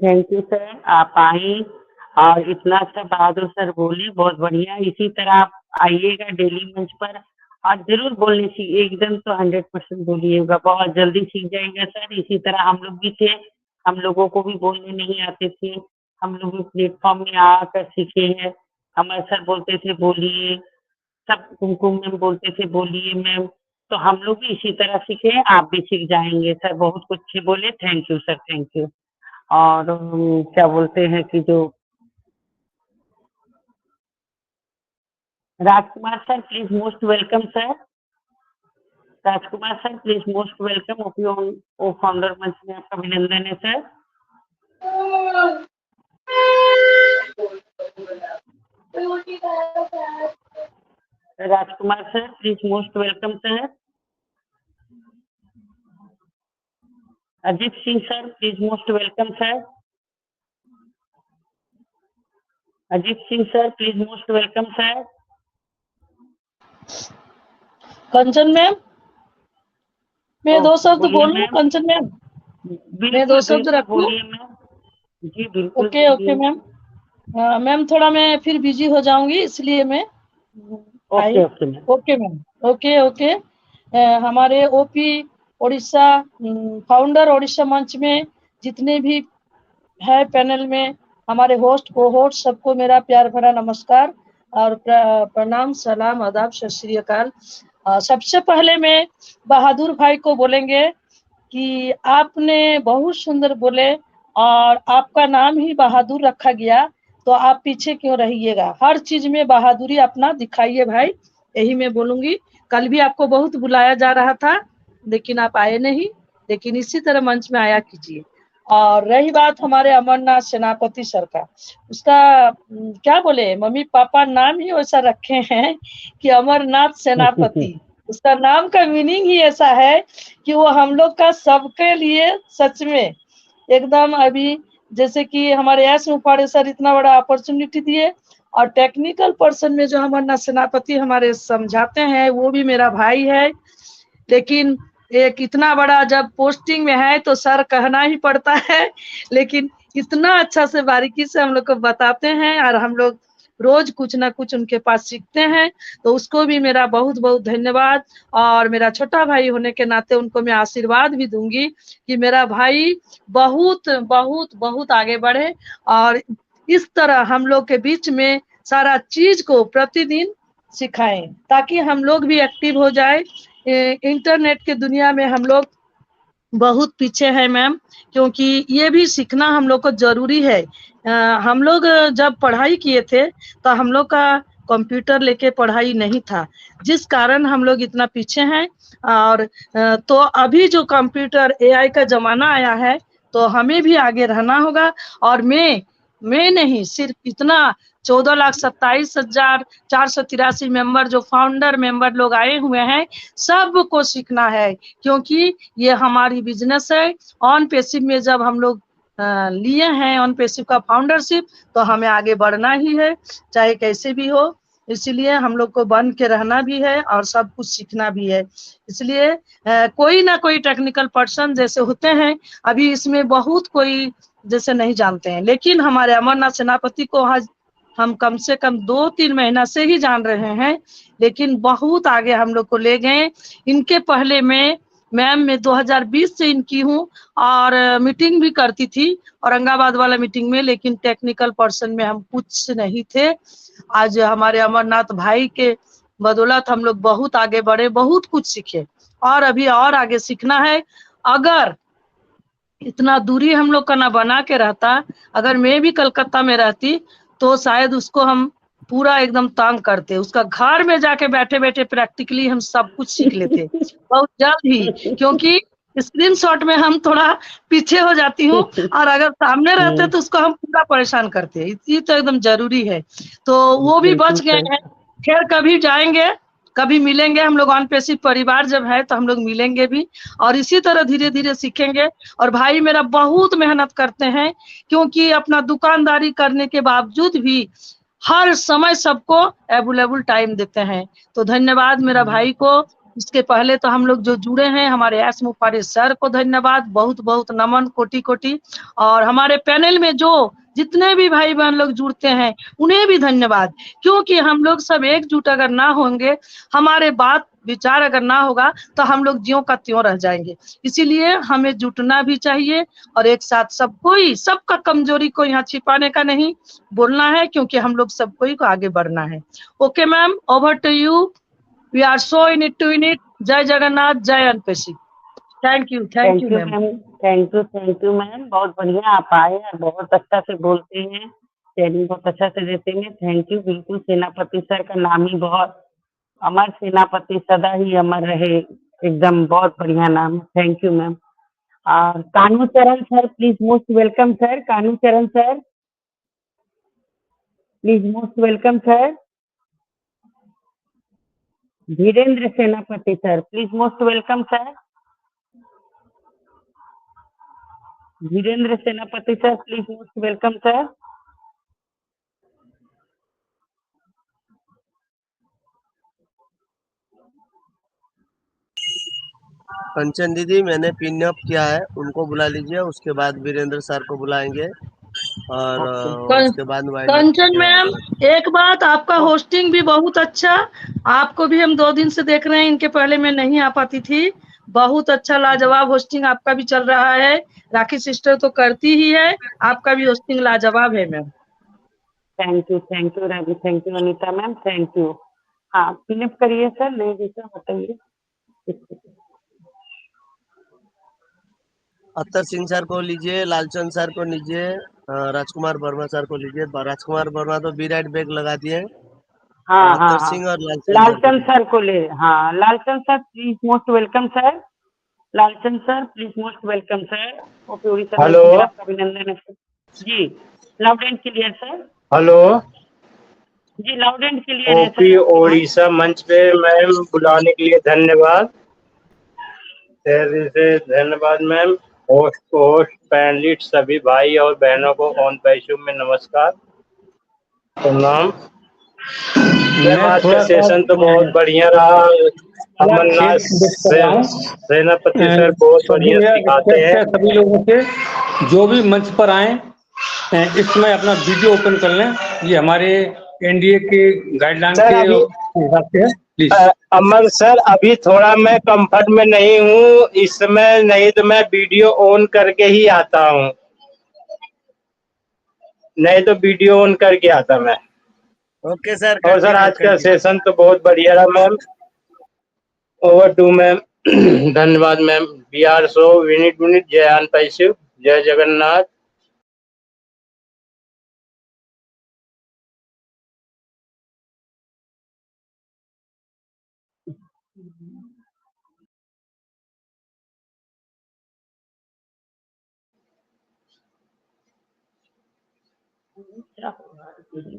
sir, आप आए और इतना अच्छा बहादुर सर बोले, बहुत बढ़िया। इसी तरह आप आइएगा डेली मंच पर और जरूर बोलने सीखिए, एकदम तो 100% बोलिएगा, बहुत जल्दी सीख जाएंगे सर। इसी तरह हम लोग भी थे, हम लोगों को भी बोलने नहीं आते थे, हम लोग भी प्लेटफॉर्म में आकर सीखे हैं। हमारे सर बोलते थे बोलिए, सब कुमकुम मैम बोलते थे बोलिए मैम, तो हम लोग भी इसी तरह सीखे हैं, आप भी सीख जाएंगे सर। बहुत कुछ बोले, thank you sir, thank you. और क्या बोलते हैं कि जो Rajkumar sir please most welcome sir, Rajkumar sir please most welcome. ओपीओ फाउंडर मंच में आपका अभिनंदन है सर। Rajkumar sir please most welcome sir. Ajit Singh sir please most welcome sir. Ajit Singh sir please most welcome sir. Kanchan ma'am, मैं 2 शब्द बोलूं कंचन मैम? मैं 2 शब्द रखूं? बोलिए मैम। जी बिल्कुल ओके ओके मैम। मैम थोड़ा मैं फिर बिजी हो जाऊंगी, इसलिए मैं okay okay ma'am. Okay ma'am, okay okay. हमारे ओपी उड़ीसा फाउंडर उड़ीसा मंच में जितने भी है पैनल में हमारे होस्ट को होस्ट सबको मेरा प्यार भरा नमस्कार और प्रणाम, सलाम, आदाब, सत श्री अकाल। सबसे पहले मैं बहादुर भाई को बोलेंगे कि आपने बहुत सुंदर बोले और आपका नाम ही बहादुर रखा गया, तो आप पीछे क्यों रहिएगा, हर चीज में बहादुरी अपना दिखाइए भाई, यही मैं बोलूंगी। कल भी आपको बहुत बुलाया जा रहा था लेकिन आप आए नहीं, लेकिन इसी तरह मंच में आया कीजिए। और रही बात हमारे अमरनाथ सेनापति सर का, उसका क्या बोले, मम्मी पापा नाम ही वैसा रखे हैं कि अमरनाथ सेनापति। उसका नाम का मीनिंग ही ऐसा है कि वो हम लोग का सबके लिए सच में एकदम, अभी जैसे कि हमारे एस मुफाड़े सर इतना बड़ा अपॉर्चुनिटी दिए और टेक्निकल पर्सन में जो अमरनाथ सेनापति हमारे समझाते हैं वो भी मेरा भाई है, लेकिन एक इतना बड़ा जब पोस्टिंग में है तो सर कहना ही पड़ता है, लेकिन इतना अच्छा से बारीकी से हम लोग को बताते हैं और हम लोग रोज कुछ ना कुछ उनके पास सीखते हैं, तो उसको भी मेरा बहुत बहुत धन्यवाद। और मेरा छोटा भाई होने के नाते उनको मैं आशीर्वाद भी दूंगी कि मेरा भाई बहुत बहुत बहुत आगे बढ़े और इस तरह हम लोग के बीच में सारा चीज को प्रतिदिन सिखाएं ताकि हम लोग भी एक्टिव हो जाए। इंटरनेट के दुनिया में हम लोग बहुत पीछे है मैम, क्योंकि ये भी सीखना हम लोग को जरूरी है। हम लोग जब पढ़ाई किए थे तो हम लोग का कंप्यूटर लेके पढ़ाई नहीं था, जिस कारण हम लोग इतना पीछे हैं। और तो अभी जो कंप्यूटर एआई का जमाना आया है तो हमें भी आगे रहना होगा। और मैं नहीं, सिर्फ इतना 14,27,483 मेंबर जो फाउंडर मेंबर लोग आए हुए हैं सबको सीखना है, क्योंकि ये हमारी बिजनेस है। ऑन पैसिव में जब हम लोग लिए हैं ऑन पैसिव का फाउंडरशिप, तो हमें आगे बढ़ना ही है चाहे कैसे भी हो, इसलिए हम लोग को बन के रहना भी है और सब कुछ सीखना भी है। इसलिए कोई ना कोई टेक्निकल पर्सन जैसे होते हैं, अभी इसमें बहुत कोई जैसे नहीं जानते हैं, लेकिन हमारे अमरनाथ सेनापति को आज हम कम से कम 2-3 महीना से ही जान रहे हैं, लेकिन बहुत आगे हम लोग को ले गए। इनके पहले मैम मैं 2020 से इनकी हूँ और मीटिंग भी करती थी औरंगाबाद वाला मीटिंग में, लेकिन टेक्निकल पर्सन में हम कुछ नहीं थे। आज हमारे अमरनाथ भाई के बदौलत हम लोग बहुत आगे बढ़े, बहुत कुछ सीखे और अभी और आगे सीखना है। अगर इतना दूरी हम लोग का ना बना के रहता, अगर मैं भी कलकत्ता में रहती तो शायद उसको हम पूरा एकदम तंग करते, उसका घर में जाके बैठे बैठे प्रैक्टिकली हम सब कुछ सीख लेते बहुत जल्द ही, क्योंकि स्क्रीनशॉट में हम थोड़ा पीछे हो जाती हूँ और अगर सामने रहते तो उसको हम पूरा परेशान करते, ये तो एकदम जरूरी है। तो वो भी बच गए हैं। खैर कभी जाएंगे, कभी मिलेंगे, हम लोग ऑन पैसिव परिवार जब है तो हम लोग मिलेंगे भी और इसी तरह धीरे धीरे सीखेंगे। और भाई मेरा बहुत मेहनत करते हैं, क्योंकि अपना दुकानदारी करने के बावजूद भी हर समय सबको अवेलेबल टाइम देते हैं। तो धन्यवाद मेरा भाई को। इसके पहले तो हम लोग जो जुड़े हैं हमारे एस मुफाड़े सर को धन्यवाद, बहुत बहुत नमन, कोटि कोटि। और हमारे पैनल में जो जितने भी भाई बहन लोग जुड़ते हैं उन्हें भी धन्यवाद, क्योंकि हम लोग सब एकजुट अगर ना होंगे, हमारे बात विचार अगर ना होगा तो हम लोग ज्यों का त्यों रह जाएंगे। इसीलिए हमें जुटना भी चाहिए और एक साथ सबको ही, सबका कमजोरी को यहाँ छिपाने का नहीं, बोलना है, क्योंकि हम लोग सबको ही को आगे बढ़ना है। Okay ma'am, over to you. We are so in it to in it. जय जगन्नाथ, जय अनपेशी। Thank you ma'am. Thank you ma'am, बहुत बढ़िया आप आए और बहुत अच्छा से बोलते हैं, ट्रेनिंग बहुत अच्छा से देते हैं। Thank you. बिल्कुल सेनापति सर का नाम ही बहुत अमर, सेनापति सदा ही अमर रहे, एकदम बहुत बढ़िया नाम। Thank you ma'am. और Kanu Charan sir please most welcome sir. Kanu Charan sir please most welcome sir. Dhirendra Senapati sir please most welcome sir. Dhirendra Senapati sir please most welcome sir. Kanchan दीदी मैंने पिन अप किया है, उनको बुला लीजिए, उसके बाद वीरेंद्र सर को बुलाएंगे और उसके बाद कंचन मैम एक बात, आपका होस्टिंग भी बहुत अच्छा, आपको भी हम 2 दिन से देख रहे हैं, इनके पहले मैं नहीं आ पाती थी, बहुत अच्छा लाजवाब होस्टिंग आपका भी चल रहा है। राखी सिस्टर तो करती ही है, आपका भी होस्टिंग लाजवाब है ma'am. Thank you Ravi, thank you Anita ma'am, thank you. हाँ फिनिश करिए सर, नहीं जैसा बताइए। अख्तर सिंह सर को लीजिए, लालचंद सर को लीजिए, राजकुमार वर्मा सर को लीजिए। राजकुमार वर्मा तो बी राइट बैग लगा दिए, और हाँ हाँ अख्तर हाँ, सिंह और लालचंद सर को लालचंद लीजिए। सर को ले, हाँ Lalchand sir please most welcome sir. Lalchand sir please most welcome sir. OP Odisha मंच हेलो में आपका अभिनंदन है sir. Ji loud and clear sir. Hello. Ji loud and clear है ओपी सर आपकी वॉइस। ओडिशा मंच पे मैम बुलाने के लिए धन्यवाद, तहे से धन्यवाद मैम। होस्ट पैनलिस्ट सभी भाई और बहनों को ऑन पैशू में नमस्कार, प्रणाम। मैम मैं आज का थोड़ा सा सेशन तो बहुत बढ़िया रहा। थोड़ा अमरनाथ खेत देख कर रहा हूँ। सेनापति सर बहुत सभी बढ़िया मेरा सिखाते रिक्वेस्ट हैं। है सभी लोगों से, जो भी मंच पर आए इस समय अपना वीडियो ओपन कर लें। ये हमारे एनडीए के गाइडलाइन सर के अभी हिसाब से है, प्लीज। अमन सर अभी थोड़ा मैं कंफर्ट में नहीं हूँ इस समय, नहीं तो मैं वीडियो ऑन करके ही आता हूँ, नहीं तो वीडियो ऑन करके आता मैं। ओके सर, और सर कंटिन्यू आज का कंटिन्यू। सेशन तो बहुत बढ़िया रहा मैम। Over to ma'am. धन्यवाद मैम। वी आर सो विनीत विनीत, जय आन पैसिव, जय जगन्नाथ।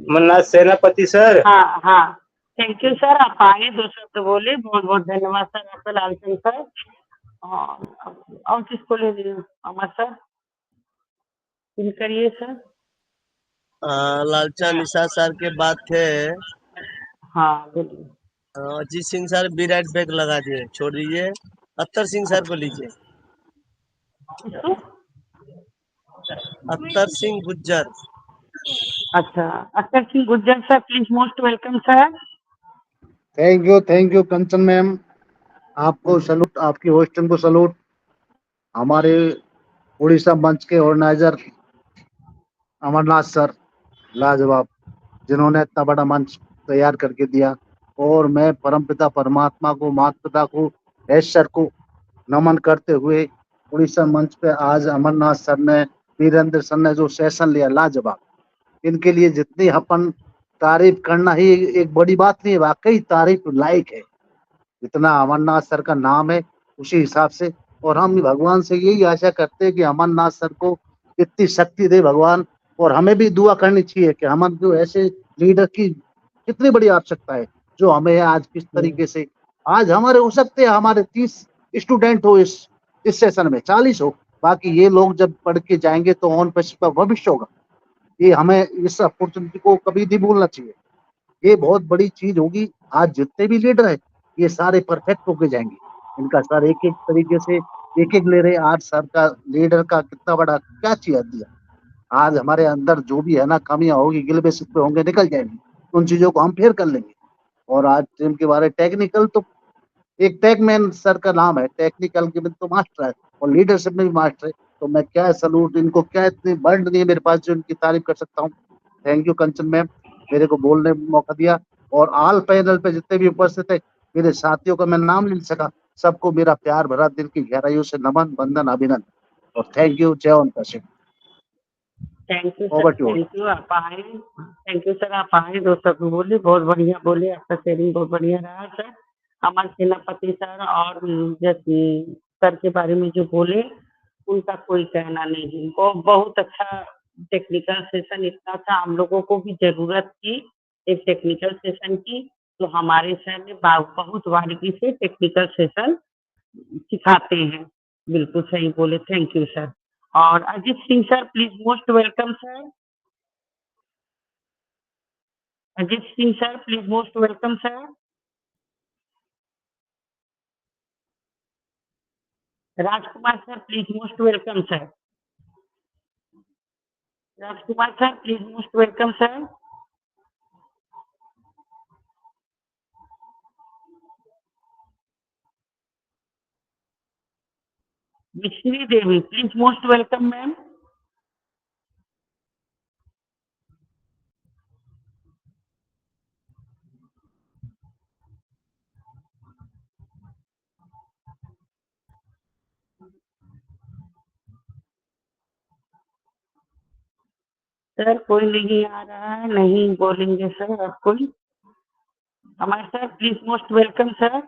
मन्नाथ सेनापति सर। हाँ हाँ, थैंक यू सर, आप आए, 2 शब्द बोले, बहुत बहुत धन्यवाद सर आपका लालचंद सर। और किसको ले लिया, अमर सर फिर करिए सर। लालचंद निषाद सर के बाद थे हाँ बोलिए। Ajit Singh sir, be right bag लगा दिए, छोड़ दीजिए। अख्तर सिंह सर को लीजिए, किसको? अख्तर सिंह गुज्जर। अच्छा, Akhtar Singh Gujjar sir please most welcome sir. Thank you Kanchan ma'am, आपको सलूट, आपकी होस्टिंग को सलूट। हमारे उड़ीसा मंच के ऑर्गेनाइजर अमरनाथ सर लाजवाब, जिन्होंने इतना बड़ा मंच तैयार करके दिया। और मैं परमपिता परमात्मा को, माता पिता को, ऐश्वर को नमन करते हुए उड़ीसा मंच पे आज अमरनाथ सर ने, वीरेंद्र सर ने जो सेशन लिया लाजवाब, इनके लिए जितनी अपन तारीफ करना ही एक बड़ी बात नहीं है, वाकई तारीफ लायक है। जितना अमरनाथ सर का नाम है उसी हिसाब से, और हम भगवान से यही आशा करते हैं कि अमरनाथ सर को इतनी शक्ति दे भगवान। और हमें भी दुआ करनी चाहिए कि हम जो ऐसे लीडर की कितनी बड़ी आवश्यकता है, जो हमें आज किस तरीके से, आज हमारे हो सकते हैं हमारे 30 स्टूडेंट हो इस सेशन में, 40 हो, बाकी ये लोग जब पढ़ के जाएंगे तो ऑन पे का भविष्य होगा। ये हमें इस अपॉर्चुनिटी को कभी नहीं भूलना चाहिए, ये बहुत बड़ी चीज होगी। आज जितने भी लीडर है ये सारे परफेक्ट होके जाएंगे, इनका सर एक एक तरीके से एक एक ले रहे। आज सर का लीडर का कितना बड़ा क्या चीज दिया। आज हमारे अंदर जो भी है ना कमियां होगी, गिलबे शिकवे होंगे, निकल जाएंगी, उन चीजों को हम फेर कर लेंगे। और आज टीम के बारे टेक्निकल तो एक टैगमैन सर का नाम है, टेक्निकल के में तो मास्टर है और लीडरशिप में भी मास्टर है। तो मैं क्या सलूट इनको, क्या इतनी वर्ड नहीं है मेरे पास जो इनकी तारीफ कर सकता हूँ। थैंक यू कंचन मैम, मेरे को बोलने का मौका दिया। और ऑल पैनल पे जितने भी उपस्थित है, मेरे साथियों का मैं नाम नहीं सका, सबको मेरा प्यार भरा दिल की गहराइयों से नमन, वंदन, अभिनंदन और थैंक यू। जय Om Kashyap. Thank you sir, over to. Thank you आप आए, थैंक यू सर आप आए, 2 शब्द बोले, बहुत बढ़िया बोले, आपका शेयरिंग बहुत बढ़िया रहा सर। हमारे सेनापति सर और जैसे सर के बारे में जो बोले उनका कोई कहना नहीं है, वो बहुत अच्छा टेक्निकल सेशन, इतना अच्छा हम लोगों को भी जरूरत थी एक टेक्निकल सेशन की। तो हमारे सर ने बहुत बारीकी से टेक्निकल सेशन सिखाते हैं, बिल्कुल सही बोले, थैंक यू सर। और Ajit Singh sir please most welcome sir. Ajit Singh sir please most welcome sir. Rajkumar sir please most welcome sir. Rajkumar sir please most welcome sir. Mishri Devi, please most welcome ma'am. Sir कोई नहीं आ रहा है, नहीं बोलेंगे सर अब कोई। हमारे sir please most welcome sir,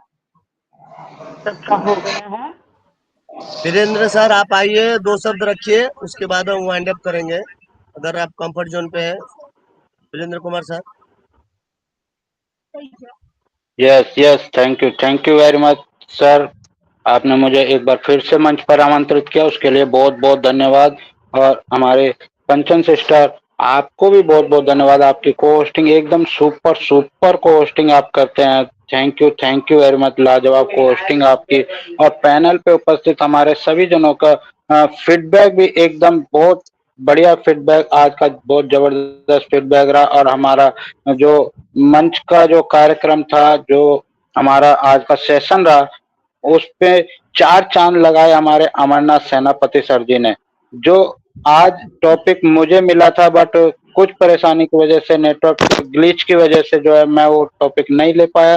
सबका हो गया है। वीरेंद्र सर आप आइए, 2 शब्द रखिए, उसके बाद हम वाइंड अप करेंगे, अगर आप कंफर्ट जोन पे है। Virendra Kumar sir. Yes yes, thank you very much sir. आपने मुझे एक बार फिर से मंच पर आमंत्रित किया, उसके लिए बहुत बहुत धन्यवाद। और हमारे कंचन सिस्टर, आपको भी बहुत बहुत धन्यवाद। आपकी को होस्टिंग एकदम सुपर को होस्टिंग आप करते हैं। थैंक यू वेरी मच, लाजवाब को होस्टिंग आपकी। और पैनल पे उपस्थित हमारे सभी जनों का फीडबैक भी एकदम बहुत बढ़िया फीडबैक, आज का बहुत जबरदस्त फीडबैक रहा। और हमारा जो मंच का जो कार्यक्रम था, जो हमारा आज का सेशन रहा, उस पे 4 चांद लगाए हमारे अमरनाथ सेनापति सर जी ने। जो आज टॉपिक मुझे मिला था, बट कुछ परेशानी की वजह से, नेटवर्क ग्लिच की वजह से जो है मैं वो टॉपिक नहीं ले पाया,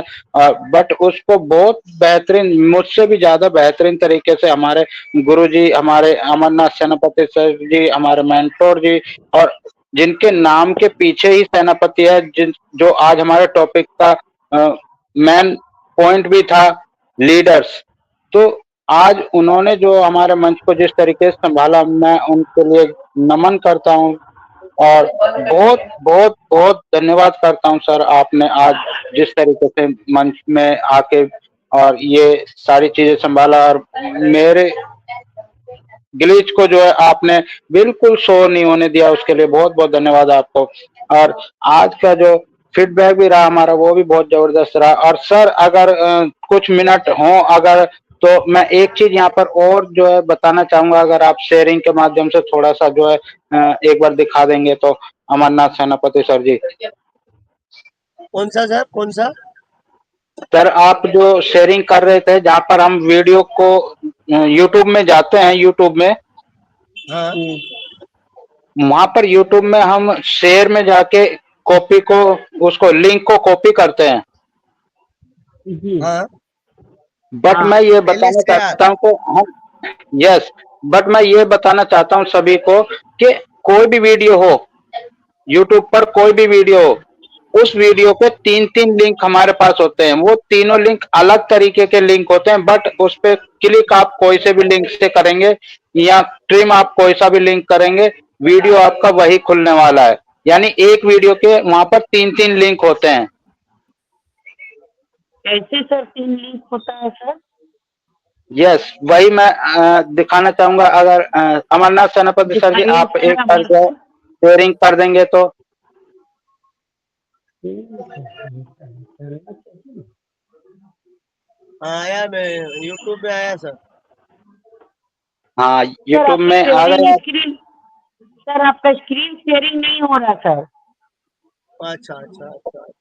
बट उसको बहुत बेहतरीन, मुझसे भी ज्यादा बेहतरीन तरीके से हमारे गुरुजी, हमारे अमरनाथ सेनापति सर जी, हमारे मेंटोर जी, और जिनके नाम के पीछे ही सेनापति है, जिन जो आज हमारे टॉपिक का मेन पॉइंट भी था, लीडर्स। तो आज उन्होंने जो हमारे मंच को जिस तरीके से संभाला, मैं उनके लिए नमन करता हूँ और बहुत बहुत बहुत धन्यवाद करता हूँ सर। आपने आज जिस तरीके से मंच में आके और ये सारी चीजें संभाला, और मेरे ग्लिच को जो है आपने बिल्कुल शो नहीं होने दिया, उसके लिए बहुत बहुत धन्यवाद आपको। और आज का जो फीडबैक भी रहा हमारा, वो भी बहुत जबरदस्त रहा। और सर अगर कुछ मिनट हों अगर, तो मैं एक चीज यहाँ पर और जो है बताना चाहूंगा, अगर आप शेयरिंग के माध्यम से थोड़ा सा जो है एक बार दिखा देंगे तो, अमरनाथ सेनापति सर जी। कौन सा सर, कौन सा? सर आप जो शेयरिंग कर रहे थे, जहाँ पर हम वीडियो को यूट्यूब में जाते हैं, यूट्यूब में, हाँ वहां पर यूट्यूब में हम शेयर में जाके कॉपी को, उसको लिंक को कॉपी करते हैं। जी हाँ बट हाँ मैं ये बताना प्लेलिस्ट के साथ। चाहता हूँ को हम, यस, बट मैं ये बताना चाहता हूँ सभी को कि कोई भी वीडियो हो, यूट्यूब पर कोई भी वीडियो हो, उस वीडियो के 3 लिंक हमारे पास होते हैं। वो तीनों लिंक अलग तरीके के लिंक होते हैं, बट उस पे क्लिक आप कोई से भी लिंक से करेंगे या ट्रिम आप कोई सा भी लिंक करेंगे, वीडियो आपका वही खुलने वाला है। यानी एक वीडियो के वहां पर 3 लिंक होते हैं। कैसे सर 3 लिंक होता है सर? यस, वही मैं दिखाना चाहूंगा। अगर अमरनाथ सेनापति सर जी दिखाइए आप सर एक बार हमें जो सर। शेयरिंग कर देंगे तो। हाँ आया, मैं यूट्यूब पे आया सर। हाँ, सर यूट्यूब आपकी में आ शेयरिंग गया। स्क्रीन, सर आपका स्क्रीन शेयरिंग नहीं हो रहा सर। अच्छा अच्छा अच्छा।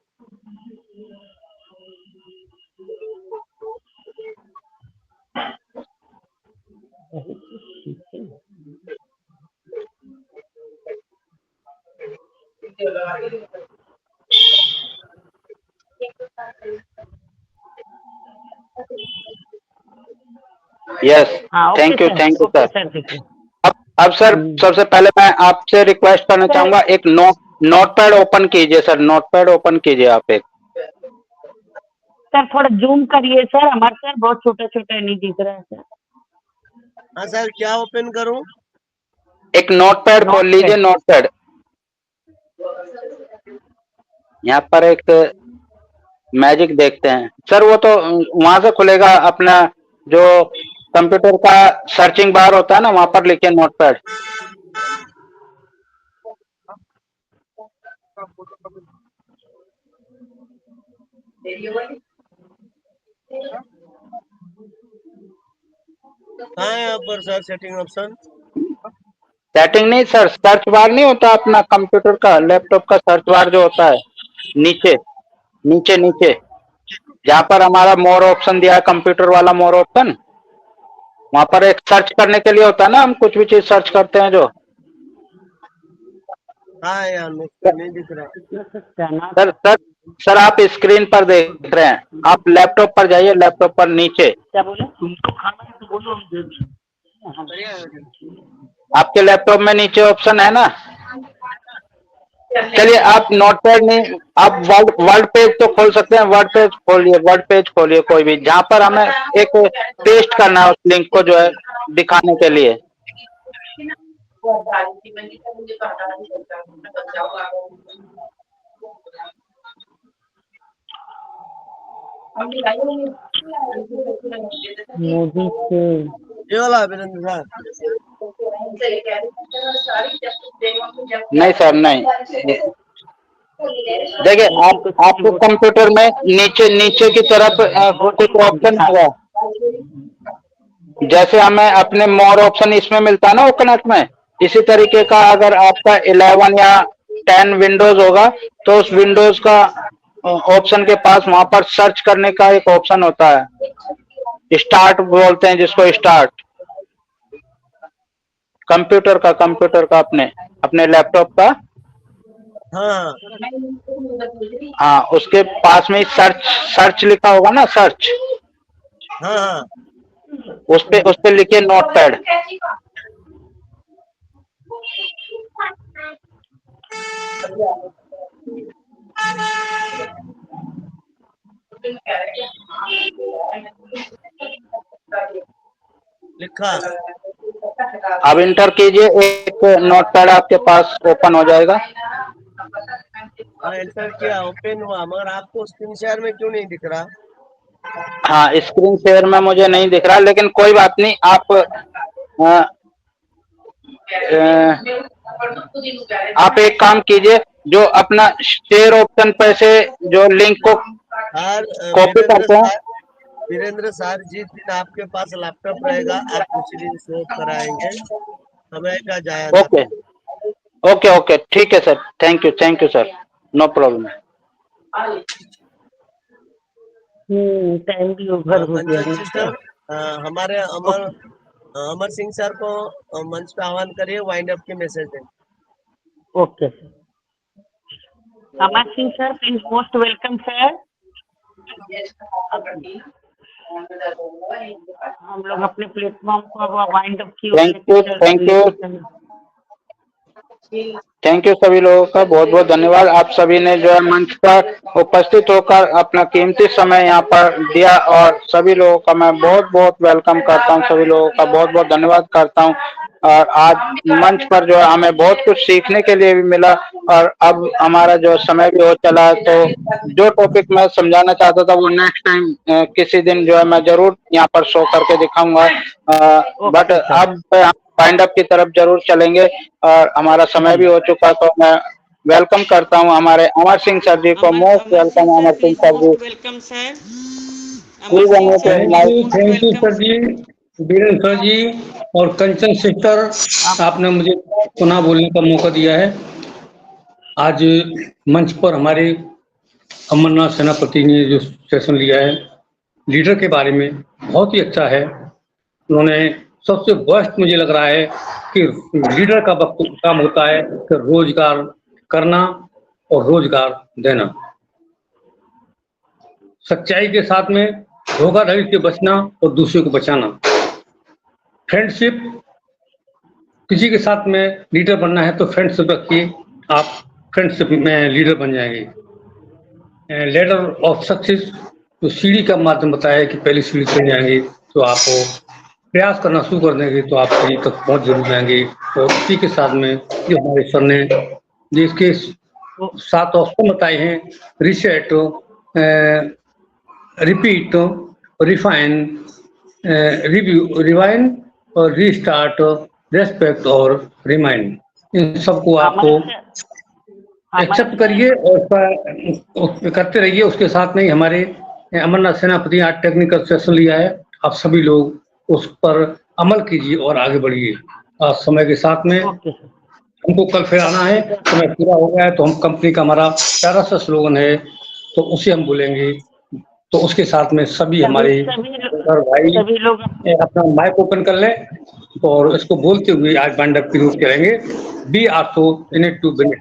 यस, हाँ thank you okay sir. Sir देखिए। अब सर सबसे पहले मैं आपसे रिक्वेस्ट करना सर चाहूंगा, एक नोटपैड ओपन कीजिए सर, नोटपैड ओपन कीजिए आप एक। सर थोड़ा जूम करिए सर, हमारे सर बहुत छोटा छोटा नहीं दिख रहा है सर। हाँ सर, क्या ओपन करूं? एक नोटपैड खोल लीजिए, नोटपैड। यहाँ पर एक मैजिक देखते हैं सर, वो तो वहां से खुलेगा अपना, जो कंप्यूटर का सर्चिंग बार होता है ना, वहां पर लिखिए नोटपैड। कहाँ है यहाँ पर सर सेटिंग ऑप्शन? सेटिंग नहीं सर, सर्च बार नहीं होता अपना कंप्यूटर का, लैपटॉप का सर्च बार जो होता है, नीचे नीचे नीचे, जहाँ पर हमारा मोर ऑप्शन दिया है, कंप्यूटर वाला मोर ऑप्शन। वहां पर एक सर्च करने के लिए होता है ना, हम कुछ भी चीज सर्च करते हैं जो। हाँ यार, मुझको नहीं दिख रहा। सर सर सर आप स्क्रीन पर देख रहे हैं, आप लैपटॉप पर जाइए, लैपटॉप पर नीचे क्या बोले? तुमको खाना है तो बोलो, हम दे दें। आपके लैपटॉप में नीचे ऑप्शन है ना। चलिए आप नोटपैड नहीं, आप वर्ड पेज तो खोल सकते हैं, वर्ड पेज खोलिए, वर्ड पेज खोलिए कोई भी, जहाँ पर हमें एक पेस्ट करना है उस लिंक को जो है दिखाने के लिए। मोदी से ये वाला वीरेंद्र सर। नहीं सर नहीं, देखिए आप आपके कंप्यूटर में नीचे नीचे की तरफ कुछ ऑप्शन होगा, जैसे हमें अपने मोर ऑप्शन इसमें मिलता है ना ओकनेट में, इसी तरीके का अगर आपका 11 या 10 विंडोज होगा तो उस विंडोज का ऑप्शन के पास वहां पर सर्च करने का एक ऑप्शन होता है, स्टार्ट बोलते हैं जिसको, स्टार्ट। कंप्यूटर का अपने अपने लैपटॉप का, हाँ हाँ उसके पास में सर्च लिखा होगा ना, सर्च। हाँ हाँ, उस पे लिखिए नोटपैड। लिखा। अब इंटर कीजिए, एक नोटपैड आपके पास ओपन हो जाएगा। हाँ एंटर किया, ओपन हुआ, मगर आपको स्क्रीन शेयर में क्यों नहीं दिख रहा? हाँ स्क्रीन शेयर में मुझे नहीं दिख रहा, लेकिन कोई बात नहीं, आप एक काम कीजिए, जो अपना शेयर ऑप्शन पे से जो लिंक को कॉपी करते हैं। वीरेंद्र सर, जिस दिन आपके पास लैपटॉप रहेगा आप उसी दिन शो कराएंगे, समय का जाया ना। ओके ओके ओके ठीक है sir, thank you sir, no problem. Time भी ओवर हो गया अंचल है। सिस्टर, हमारे अमर सिंह सर को मंच पे आह्वान करिए, वाइंड अप के मैसेज दें। Okay sir, Amar Singh sir please, most welcome sir. हम लोग अपने प्लेटफॉर्म को वाइंड अप की। थैंक यू सभी लोगों का बहुत बहुत धन्यवाद। आप सभी ने जो है मंच पर उपस्थित होकर अपना कीमती समय यहाँ पर दिया, और सभी लोगों का मैं बहुत बहुत वेलकम करता हूँ, सभी लोगों का बहुत बहुत धन्यवाद करता हूँ। और आज मंच पर जो है हमें बहुत कुछ सीखने के लिए भी मिला, और अब हमारा जो समय भी हो चला है, तो जो टॉपिक मैं समझाना चाहता था वो नेक्स्ट टाइम किसी दिन जो है मैं जरूर यहाँ पर शो करके दिखाऊंगा। बट अब वाइंड अप की तरफ जरूर चलेंगे, और हमारा समय भी हो चुका, तो मैं वेलकम करता हूं हमारे अमर सिंह सर जी को। Most welcome Amar Singh sir ji. Welcome sir. Thank you sir ji, Virendra sir ji और कंचन सिस्टर, आपने मुझे पुनः बोलने का मौका दिया है। आज मंच पर हमारे अमरनाथ सेनापति ने जो सेशन लिया है लीडर के बारे में, बहुत ही अच्छा है। उन्होंने सबसे बेस्ट मुझे लग रहा है कि लीडर का काम होता है कि रोजगार करना और रोजगार देना, सच्चाई के साथ में धोखाधड़ी से बचना और दूसरे को बचाना, फ्रेंडशिप। किसी के साथ में लीडर बनना है तो फ्रेंडशिप रखिए, आप फ्रेंडशिप में लीडर बन जाएंगे। लेडर ऑफ सक्सेस तो सीढ़ी का माध्यम बताया है कि पहली सीढ़ी चढ़ जाएंगे तो आप प्रयास करना शुरू कर देंगे तो आप सीढ़ी तक पहुंच जरूर जाएंगे। और इसी के साथ में जो हमारे सर ने देश के 7 ऑप्शन बताए हैं, reset, repeat, refine, review, rewind और रीस्टार्ट, रेस्पेक्ट और रिमाइंड, इन सबको आपको एक्सेप्ट करिए और करते रहिए। उसके साथ में ही हमारे अमरनाथ सेनापति आज टेक्निकल सेशन लिया है, आप सभी लोग उस पर अमल कीजिए और आगे बढ़िए। आज समय के साथ में हमको कल फिर आना है, समय पूरा हो गया है, तो हम कंपनी का हमारा प्यारा सा स्लोगन है तो उसे हम बोलेंगे, तो उसके साथ में सभी हमारे और भाई सभी लोग अपना माइक ओपन कर लें और इसको बोलते हुए आज बाइंड अप की यूज करेंगे। We are so in it to win it.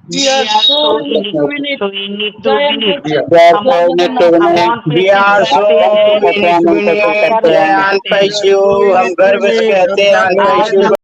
We are so into it. so in it to जय win it. We are so in it, we करते हैं अनपैशु, हम गर्व से कहते हैं अनपैशु।